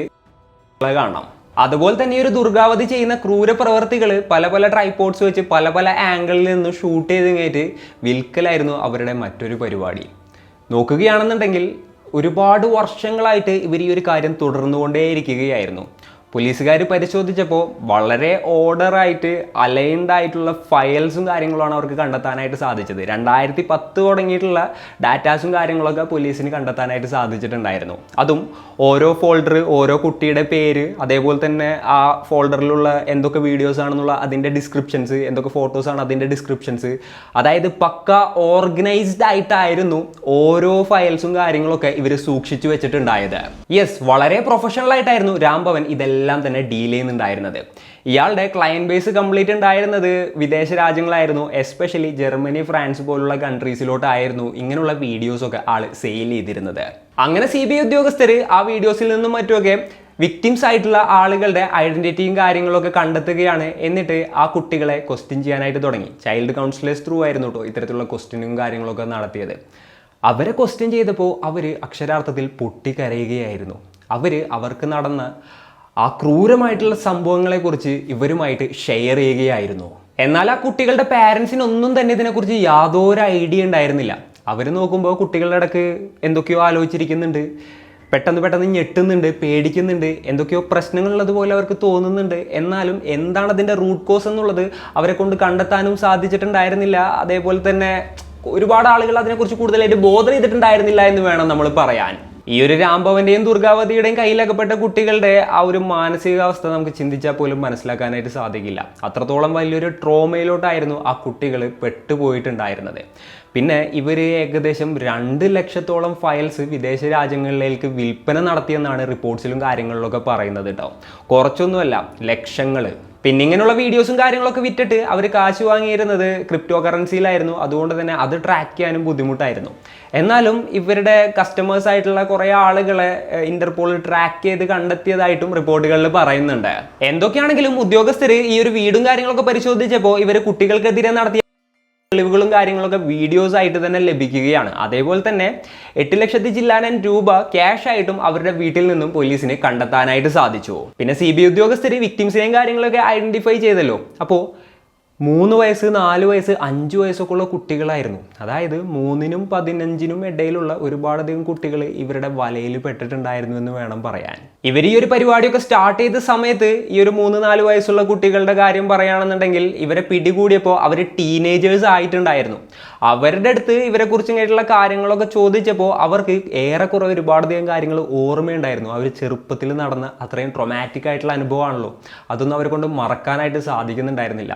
കാണണം. അതുപോലെ തന്നെ ഈ ഒരു ദുർഗാവതി ചെയ്യുന്ന ക്രൂര പ്രവർത്തികൾ പല ട്രൈപോഡ്സ് വെച്ച് പല ആംഗിളിൽ നിന്ന് ഷൂട്ട് ചെയ്ത് കഴിഞ്ഞിട്ട് വിൽക്കലായിരുന്നു അവരുടെ മറ്റൊരു പരിപാടി. നോക്കുകയാണെന്നുണ്ടെങ്കിൽ ഒരുപാട് വർഷങ്ങളായിട്ട് ഇവർ ഈ ഒരു കാര്യം തുടർന്നുകൊണ്ടേയിരിക്കുകയായിരുന്നു. പോലീസുകാർ പരിശോധിച്ചപ്പോൾ വളരെ ഓർഡറായിട്ട് അലൈൻഡ് ആയിട്ടുള്ള ഫയൽസും കാര്യങ്ങളുമാണ് അവർക്ക് കണ്ടെത്താനായിട്ട് സാധിച്ചത്. 2010 തുടങ്ങിയിട്ടുള്ള ഡാറ്റാസും കാര്യങ്ങളൊക്കെ പോലീസിന് കണ്ടെത്താനായിട്ട് സാധിച്ചിട്ടുണ്ടായിരുന്നു. അതും ഓരോ ഫോൾഡർ, ഓരോ കുട്ടിയുടെ പേര്, അതേപോലെ തന്നെ ആ ഫോൾഡറിലുള്ള എന്തൊക്കെ വീഡിയോസ് ആണെന്നുള്ള അതിൻ്റെ ഡിസ്ക്രിപ്ഷൻസ്, എന്തൊക്കെ ഫോട്ടോസാണ് അതിൻ്റെ ഡിസ്ക്രിപ്ഷൻസ്, അതായത് പക്ക ഓർഗനൈസ്ഡ് ആയിട്ടായിരുന്നു ഓരോ ഫയൽസും കാര്യങ്ങളൊക്കെ ഇവർ സൂക്ഷിച്ചു വെച്ചിട്ടുണ്ടായത്. യെസ്, വളരെ പ്രൊഫഷണൽ ആയിട്ടായിരുന്നു രാംഭവൻ ഇതെല്ലാം തന്നെ ഡീൽ ചെയ്യുന്നുണ്ടായിരുന്നത്. ഇയാളുടെ ക്ലയന്റ് ബേസ് കംപ്ലീറ്റ് ഉണ്ടായിരുന്നത് വിദേശ രാജ്യങ്ങളായിരുന്നു. എസ്പെഷ്യലി ജർമ്മനി, ഫ്രാൻസ് പോലുള്ള കൺട്രീസിലോട്ടായിരുന്നു ഇങ്ങനെയുള്ള വീഡിയോസൊക്കെ ആൾ സെയിൽ ചെയ്തിരുന്നത്. അങ്ങനെ CBI ഉദ്യോഗസ്ഥർ ആ വീഡിയോസിൽ നിന്നും മറ്റുമൊക്കെ വിക്ടിംസ് ആയിട്ടുള്ള ആളുകളുടെ ഐഡന്റിറ്റിയും കാര്യങ്ങളൊക്കെ കണ്ടെത്തുകയാണ്. എന്നിട്ട് ആ കുട്ടികളെ ക്വസ്റ്റ്യൻ ചെയ്യാനായിട്ട് തുടങ്ങി. ചൈൽഡ് കൗൺസിലേഴ്സ് ത്രൂ ആയിരുന്നു കേട്ടോ ഇത്തരത്തിലുള്ള ക്വസ്റ്റ്യനും കാര്യങ്ങളൊക്കെ നടത്തിയത്. അവരെ ക്വസ്റ്റ്യൻ ചെയ്തപ്പോൾ അവർ അക്ഷരാർത്ഥത്തിൽ പൊട്ടിക്കരയുകയായിരുന്നു. അവർക്ക് നടന്ന ആ ക്രൂരമായിട്ടുള്ള സംഭവങ്ങളെക്കുറിച്ച് ഇവരുമായിട്ട് ഷെയർ ചെയ്യുകയായിരുന്നു. എന്നാൽ ആ കുട്ടികളുടെ പാരൻസിനൊന്നും തന്നെ ഇതിനെക്കുറിച്ച് യാതൊരു ഐഡിയ ഉണ്ടായിരുന്നില്ല. അവർ നോക്കുമ്പോൾ കുട്ടികളുടെ ഇടയ്ക്ക് എന്തൊക്കെയോ ആലോചിച്ചിരിക്കുന്നുണ്ട്, പെട്ടെന്ന് ഞെട്ടുന്നുണ്ട്, പേടിക്കുന്നുണ്ട്, എന്തൊക്കെയോ പ്രശ്നങ്ങളുള്ളതുപോലെ അവർക്ക് തോന്നുന്നുണ്ട്. എന്നാലും എന്താണ് അതിൻ്റെ റൂട്ട് കോസ് എന്നുള്ളത് അവരെ കൊണ്ട് കണ്ടെത്താനും സാധിച്ചിട്ടുണ്ടായിരുന്നില്ല. അതേപോലെ തന്നെ ഒരുപാട് ആളുകൾ അതിനെക്കുറിച്ച് കൂടുതലായിട്ട് ബോധർ ചെയ്തിട്ടുണ്ടായിരുന്നില്ല എന്ന് വേണം നമ്മൾ പറയാൻ. ഈ ഒരു രാംഭവന്റെയും ദുർഗാവതിയുടെയും കയ്യിലകപ്പെട്ട കുട്ടികളുടെ ആ ഒരു മാനസികാവസ്ഥ നമുക്ക് ചിന്തിച്ചാൽ പോലും മനസ്സിലാക്കാനായിട്ട് സാധിക്കില്ല. അത്രത്തോളം വലിയൊരു ട്രോമയിലോട്ടായിരുന്നു ആ കുട്ടികൾ പെട്ടുപോയിട്ടുണ്ടായിരുന്നത്. പിന്നെ ഇവർ ഏകദേശം 2 ലക്ഷത്തോളം ഫയൽസ് വിദേശ രാജ്യങ്ങളിലേക്ക് വിൽപ്പന നടത്തിയെന്നാണ് റിപ്പോർട്ട്സിലും കാര്യങ്ങളിലൊക്കെ പറയുന്നത് കേട്ടോ. കുറച്ചൊന്നുമല്ല, ലക്ഷങ്ങൾ. പിന്നെ ഇങ്ങനെയുള്ള വീഡിയോസും കാര്യങ്ങളൊക്കെ വിറ്റിട്ട് അവർ കാശ് വാങ്ങിയിരുന്നത് ക്രിപ്റ്റോ കറൻസിയിലായിരുന്നു. അതുകൊണ്ട് തന്നെ അത് ട്രാക്ക് ചെയ്യാനും ബുദ്ധിമുട്ടായിരുന്നു. എന്നാലും ഇവരുടെ കസ്റ്റമേഴ്സ് ആയിട്ടുള്ള കുറേ ആളുകളെ ഇന്റർപോൾ ട്രാക്ക് ചെയ്ത് കണ്ടെത്തിയതായിട്ടും റിപ്പോർട്ടുകളിൽ പറയുന്നുണ്ട്. എന്തൊക്കെയാണെങ്കിലും ഉദ്യോഗസ്ഥർ ഈ ഒരു വീടും കാര്യങ്ങളൊക്കെ പരിശോധിച്ചപ്പോൾ ഇവർ കുട്ടികൾക്കെതിരെ നടത്തിയ തെളിവുകളും കാര്യങ്ങളൊക്കെ വീഡിയോസ് ആയിട്ട് തന്നെ ലഭിക്കുകയാണ്. അതേപോലെ തന്നെ 8 ലക്ഷത്തി ചില്ലാനം രൂപ ക്യാഷ് ആയിട്ടും അവരുടെ വീട്ടിൽ നിന്നും പോലീസിന് കണ്ടെത്താനായിട്ട് സാധിച്ചു. പിന്നെ CBI ഉദ്യോഗസ്ഥർ വിക്ടിംസിനെയും കാര്യങ്ങളൊക്കെ ഐഡന്റിഫൈ ചെയ്തല്ലോ. അപ്പോൾ 3 വയസ്സ്, 4 വയസ്സ്, 5 വയസ്സൊക്കെ ഉള്ള കുട്ടികളായിരുന്നു. അതായത് 3-നും 15-നും ഇടയിലുള്ള ഒരുപാടധികം കുട്ടികൾ ഇവരുടെ വലയിൽ പെട്ടിട്ടുണ്ടായിരുന്നു എന്ന് വേണം പറയാൻ. ഇവർ ഈ ഒരു പരിപാടിയൊക്കെ സ്റ്റാർട്ട് ചെയ്ത സമയത്ത് ഈ ഒരു 3-4 വയസ്സുള്ള കുട്ടികളുടെ കാര്യം പറയുകയാണെന്നുണ്ടെങ്കിൽ ഇവരെ പിടികൂടിയപ്പോൾ അവർ ടീനേജേഴ്സ് ആയിട്ടുണ്ടായിരുന്നു. അവരുടെ അടുത്ത് ഇവരെ കുറിച്ചുള്ള കാര്യങ്ങളൊക്കെ ചോദിച്ചപ്പോൾ അവർക്ക് ഏറെക്കുറെ ഒരുപാടധികം കാര്യങ്ങൾ ഓർമ്മയുണ്ടായിരുന്നു. അവർ ചെറുപ്പത്തിൽ നടന്ന അത്രയും ട്രൊമാറ്റിക് ആയിട്ടുള്ള അനുഭവമാണല്ലോ, അതൊന്നും അവരെ കൊണ്ട് മറക്കാനായിട്ട് സാധിക്കുന്നുണ്ടായിരുന്നില്ല.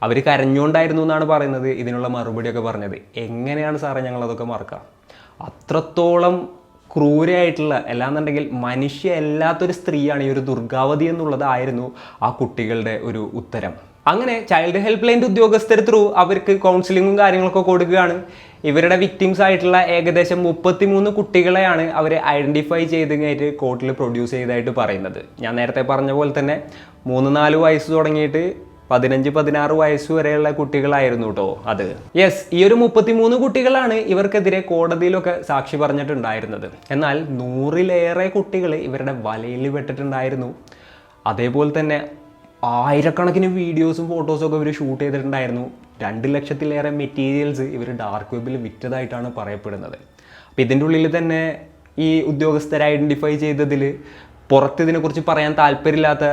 അവർ കരഞ്ഞുകൊണ്ടായിരുന്നു എന്നാണ് പറയുന്നത് ഇതിനുള്ള മറുപടിയൊക്കെ പറഞ്ഞത്. എങ്ങനെയാണ് സാറേ ഞങ്ങളതൊക്കെ മറക്കുക? അത്രത്തോളം ക്രൂരമായിട്ടുള്ള, അല്ലാന്നുണ്ടെങ്കിൽ മനുഷ്യ അല്ലാത്തൊരു സ്ത്രീയാണ് ഈ ഒരു ദുർഗാവതി എന്നുള്ളതായിരുന്നു ആ കുട്ടികളുടെ ഒരു ഉത്തരം. അങ്ങനെ ചൈൽഡ് ഹെൽപ്പ് ലൈൻ ഉദ്യോഗസ്ഥർ ത്രൂ അവർക്ക് കൗൺസിലിങ്ങും കാര്യങ്ങളൊക്കെ കൊടുക്കുകയാണ്. ഇവരുടെ വിക്ടിംസ് ആയിട്ടുള്ള ഏകദേശം 33 കുട്ടികളെയാണ് അവർ ഐഡന്റിഫൈ ചെയ്തതായിട്ട് കോർട്ടിൽ പ്രൊഡ്യൂസ് ചെയ്തതായിട്ട് പറയുന്നത്. ഞാൻ നേരത്തെ പറഞ്ഞ പോലെ തന്നെ 3-4 വയസ്സ് തുടങ്ങിയിട്ട് 15-16 വയസ്സ് വരെയുള്ള കുട്ടികളായിരുന്നു കേട്ടോ അത്. യെസ്, ഈ ഒരു 33 കുട്ടികളാണ് ഇവർക്കെതിരെ കോടതിയിലൊക്കെ സാക്ഷി പറഞ്ഞിട്ടുണ്ടായിരുന്നത്. എന്നാൽ 100-ലേറെ കുട്ടികൾ ഇവരുടെ വലയിൽ പെട്ടിട്ടുണ്ടായിരുന്നു. അതേപോലെ തന്നെ ആയിരക്കണക്കിന് വീഡിയോസും ഫോട്ടോസും ഒക്കെ ഇവർ ഷൂട്ട് ചെയ്തിട്ടുണ്ടായിരുന്നു. 2 ലക്ഷത്തിലേറെ മെറ്റീരിയൽസ് ഇവർ ഡാർക്ക് വെബിൽ വിറ്റതായിട്ടാണ് പറയപ്പെടുന്നത്. അപ്പോൾ ഇതിൻ്റെ ഉള്ളിൽ തന്നെ ഈ ഉദ്യോഗസ്ഥരെ ഐഡൻറ്റിഫൈ ചെയ്തതിൽ പുറത്ത് ഇതിനെക്കുറിച്ച് പറയാൻ താല്പര്യമില്ലാത്ത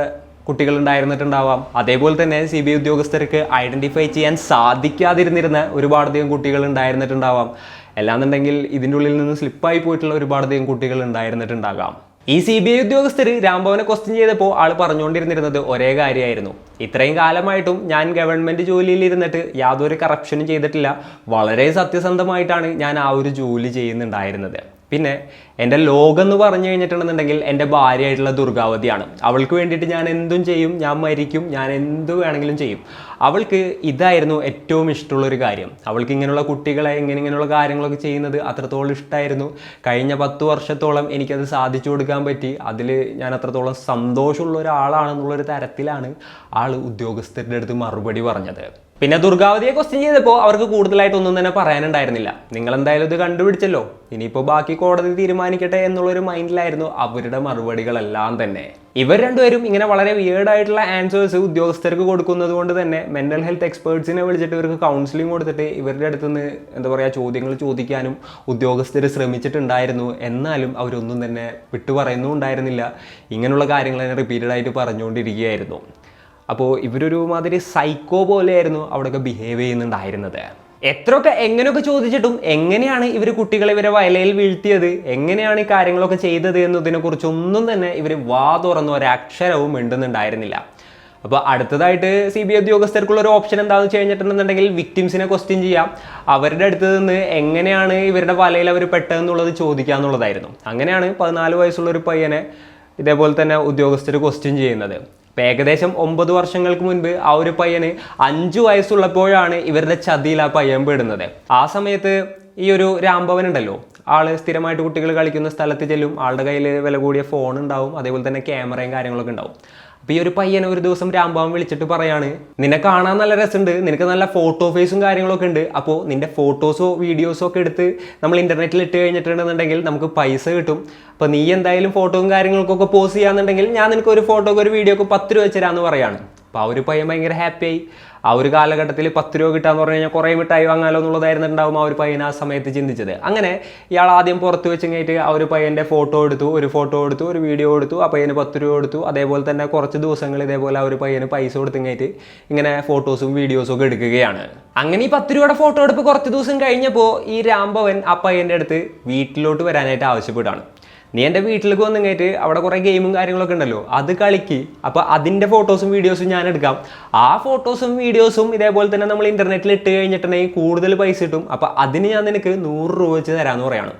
കുട്ടികൾ ഉണ്ടായിരുന്നിട്ടുണ്ടാവാം. അതേപോലെ തന്നെ CBI ഉദ്യോഗസ്ഥർക്ക് ഐഡൻറ്റിഫൈ ചെയ്യാൻ സാധിക്കാതിരുന്നിരുന്ന ഒരുപാടധികം കുട്ടികൾ ഉണ്ടായിരുന്നിട്ടുണ്ടാവാം. അല്ലാന്നുണ്ടെങ്കിൽ ഇതിൻ്റെ ഉള്ളിൽ നിന്ന് സ്ലിപ്പായി പോയിട്ടുള്ള ഒരുപാടധികം കുട്ടികൾ ഉണ്ടായിരുന്നിട്ടുണ്ടാകാം. ഈ CBI ഉദ്യോഗസ്ഥർ രാംഭവനെ ക്വസ്റ്റ്യൻ ചെയ്തപ്പോൾ ആൾ പറഞ്ഞുകൊണ്ടിരുന്നിരുന്നത് ഒരേ കാര്യമായിരുന്നു. ഇത്രയും കാലമായിട്ടും ഞാൻ ഗവൺമെൻറ് ജോലിയിൽ ഇരുന്നിട്ട് യാതൊരു കറപ്ഷനും ചെയ്തിട്ടില്ല, വളരെ സത്യസന്ധമായിട്ടാണ് ഞാൻ ആ ഒരു ജോലി ചെയ്യുന്നുണ്ടായിരുന്നത്. പിന്നെ എൻ്റെ ലോകം എന്ന് പറഞ്ഞു കഴിഞ്ഞിട്ടുണ്ടെന്നുണ്ടെങ്കിൽ എൻ്റെ ഭാര്യയായിട്ടുള്ള ദുർഗാവതിയാണ്. അവൾക്ക് വേണ്ടിയിട്ട് ഞാൻ എന്തും ചെയ്യും, ഞാൻ മരിക്കും, ഞാൻ എന്ത് വേണമെങ്കിലും ചെയ്യും. അവൾക്ക് ഇതായിരുന്നു ഏറ്റവും ഇഷ്ടമുള്ളൊരു കാര്യം. അവൾക്ക് ഇങ്ങനെയുള്ള കുട്ടികളെ ഇങ്ങനെയുള്ള കാര്യങ്ങളൊക്കെ ചെയ്യുന്നത് അത്രത്തോളം ഇഷ്ടമായിരുന്നു. കഴിഞ്ഞ 10 വർഷത്തോളം എനിക്കത് സാധിച്ചു കൊടുക്കാൻ പറ്റി. അതിൽ ഞാൻ അത്രത്തോളം സന്തോഷമുള്ള ഒരാളാണെന്നുള്ളൊരു തരത്തിലാണ് ആൾ ഉദ്യോഗസ്ഥരുടെ അടുത്ത് മറുപടി പറഞ്ഞത്. പിന്നെ ദുർഗാവതിയെ ക്വസ്റ്റ്യൻ ചെയ്തപ്പോൾ അവർക്ക് കൂടുതലായിട്ടൊന്നും തന്നെ പറയാനുണ്ടായിരുന്നില്ല. നിങ്ങൾ എന്തായാലും ഇത് കണ്ടുപിടിച്ചല്ലോ, ഇനിയിപ്പോൾ ബാക്കി കോടതി തീരുമാനിക്കട്ടെ എന്നുള്ളൊരു മൈൻഡിലായിരുന്നു അവരുടെ മറുപടികളെല്ലാം തന്നെ. ഇവർ രണ്ടുപേരും ഇങ്ങനെ വളരെ വിയേർഡായിട്ടുള്ള ആൻസേഴ്സ് ഉദ്യോഗസ്ഥർക്ക് കൊടുക്കുന്നത് കൊണ്ട് തന്നെ മെൻ്റൽ ഹെൽത്ത് എക്സ്പേർട്സിനെ വിളിച്ചിട്ട് ഇവർക്ക് കൗൺസിലിംഗ് കൊടുത്തിട്ട് ഇവരുടെ അടുത്തുനിന്ന് എന്താ പറയുക ചോദ്യങ്ങൾ ചോദിക്കാനും ഉദ്യോഗസ്ഥർ ശ്രമിച്ചിട്ടുണ്ടായിരുന്നു. എന്നാലും അവരൊന്നും തന്നെ വിട്ടുപറയുന്നും ഉണ്ടായിരുന്നില്ല. ഇങ്ങനെയുള്ള കാര്യങ്ങൾ തന്നെ റിപ്പീറ്റഡായിട്ട് പറഞ്ഞുകൊണ്ടിരിക്കുകയായിരുന്നു. അപ്പോൾ ഇവരൊരു മാതിരി സൈക്കോ പോലെയായിരുന്നു അവിടെയൊക്കെ ബിഹേവ് ചെയ്യുന്നുണ്ടായിരുന്നത്. എത്രയൊക്കെ എങ്ങനെയൊക്കെ ചോദിച്ചിട്ടും എങ്ങനെയാണ് ഇവർ കുട്ടികളെ ഇവരെ വയലയിൽ വീഴ്ത്തിയത്, എങ്ങനെയാണ് ഈ കാര്യങ്ങളൊക്കെ ചെയ്തത് എന്നതിനെക്കുറിച്ചൊന്നും തന്നെ ഇവർ വാ തുറന്ന ഒരക്ഷരവും മിണ്ടുന്നുണ്ടായിരുന്നില്ല. അപ്പോൾ അടുത്തതായിട്ട് CBI ഉദ്യോഗസ്ഥർക്കുള്ള ഒരു ഓപ്ഷൻ എന്താണെന്ന് വെച്ച് കഴിഞ്ഞിട്ടുണ്ടെന്നുണ്ടെങ്കിൽ വിക്ടിംസിനെ ക്വസ്റ്റ്യൻ ചെയ്യാം, അവരുടെ അടുത്ത് നിന്ന് എങ്ങനെയാണ് ഇവരുടെ വലയിൽ അവർ പെട്ടതെന്നുള്ളത് ചോദിക്കുക എന്നുള്ളതായിരുന്നു. അങ്ങനെയാണ് 14 വയസ്സുള്ള ഒരു പയ്യനെ ഇതേപോലെ തന്നെ ഉദ്യോഗസ്ഥർ ക്വസ്റ്റ്യൻ ചെയ്യുന്നത്. അപ്പോൾ ഏകദേശം 9 വർഷങ്ങൾക്ക് മുൻപ് ആ ഒരു പയ്യന് 5 വയസ്സുള്ളപ്പോഴാണ് ഇവരുടെ ചതിയിൽ ആ പയ്യൻ പെടുന്നത്. ആ സമയത്ത് ഈ ഒരു രാംഭവൻ ഉണ്ടല്ലോ, ആള് സ്ഥിരമായിട്ട് കുട്ടികൾ കളിക്കുന്ന സ്ഥലത്ത് ചെല്ലും, ആളുടെ കയ്യിൽ വില കൂടിയ ഫോൺ ഉണ്ടാവും, അതേപോലെ തന്നെ ക്യാമറയും കാര്യങ്ങളൊക്കെ ഉണ്ടാവും. അപ്പോൾ ഈ ഒരു പയ്യനെ ഒരു ദിവസം രാംഭവൻ വിളിച്ചിട്ട് പറയാണ്, നിന്നെ കാണാൻ നല്ല രസമുണ്ട്, നിനക്ക് നല്ല ഫോട്ടോ ഫേസും കാര്യങ്ങളൊക്കെ ഉണ്ട്, അപ്പോൾ നിന്റെ ഫോട്ടോസോ വീഡിയോസോ ഒക്കെ എടുത്ത് നമ്മൾ ഇൻ്റർനെറ്റിൽ ഇട്ട് കഴിഞ്ഞിട്ടുണ്ടെന്നുണ്ടെങ്കിൽ നമുക്ക് പൈസ കിട്ടും. അപ്പോൾ നീ എന്തായാലും ഫോട്ടോയും കാര്യങ്ങൾക്കൊക്കെ പോസ്റ്റ് ചെയ്യാന്നുണ്ടെങ്കിൽ ഞാൻ നിനക്ക് ഒരു ഫോട്ടോക്ക് ഒരു വീഡിയോക്ക് 10 രൂപ വെച്ച് തരാമെന്ന് പറയാണ്. അപ്പോൾ ആ ഒരു പയ്യൻ ഭയങ്കര ഹാപ്പിയായി. ആ ഒരു കാലഘട്ടത്തിൽ 10 രൂപ കിട്ടാന്ന് പറഞ്ഞു കഴിഞ്ഞാൽ കുറേ മിഠായി വാങ്ങാലോ എന്നുള്ളതായിരുന്നുണ്ടാവും ആ ഒരു പയ്യൻ ആ സമയത്ത് ചിന്തിച്ചത്. അങ്ങനെ ഇയാൾ ആദ്യം പുറത്ത് വെച്ച് കഴിഞ്ഞിട്ട് ആ ഒരു പയ്യൻ്റെ ഫോട്ടോ എടുത്തു, ഒരു വീഡിയോ എടുത്തു, ആ പയ്യന് 10 രൂപ കൊടുത്തു. അതേപോലെ തന്നെ കുറച്ച് ദിവസങ്ങൾ ഇതേപോലെ ആ ഒരു പയ്യന് പൈസ കൊടുത്തു കഴിഞ്ഞിട്ട് ഇങ്ങനെ ഫോട്ടോസും വീഡിയോസും ഒക്കെ എടുക്കുകയാണ്. അങ്ങനെ ഈ 10 രൂപയുടെ ഫോട്ടോ എടുപ്പ് കുറച്ച് ദിവസം കഴിഞ്ഞപ്പോൾ ഈ രാംഭവൻ ആ പയ്യൻ്റെ അടുത്ത് വീട്ടിലോട്ട് വരാനായിട്ട് ആവശ്യപ്പെടുകയാണ്. നീ എൻ്റെ വീട്ടിലേക്ക് വന്നു കഴിഞ്ഞിട്ട് അവിടെ കുറേ ഗെയിമും കാര്യങ്ങളൊക്കെ ഉണ്ടല്ലോ, അത് കളിക്ക്, അപ്പോൾ അതിൻ്റെ ഫോട്ടോസും വീഡിയോസും ഞാൻ എടുക്കാം. ആ ഫോട്ടോസും വീഡിയോസും ഇതേപോലെ തന്നെ നമ്മൾ ഇൻ്റർനെറ്റിൽ ഇട്ട് കഴിഞ്ഞിട്ടുണ്ടെങ്കിൽ കൂടുതൽ പൈസ കിട്ടും, അപ്പോൾ അതിന് ഞാൻ നിനക്ക് 100 രൂപ വെച്ച് തരാമെന്ന് പറയാണ്.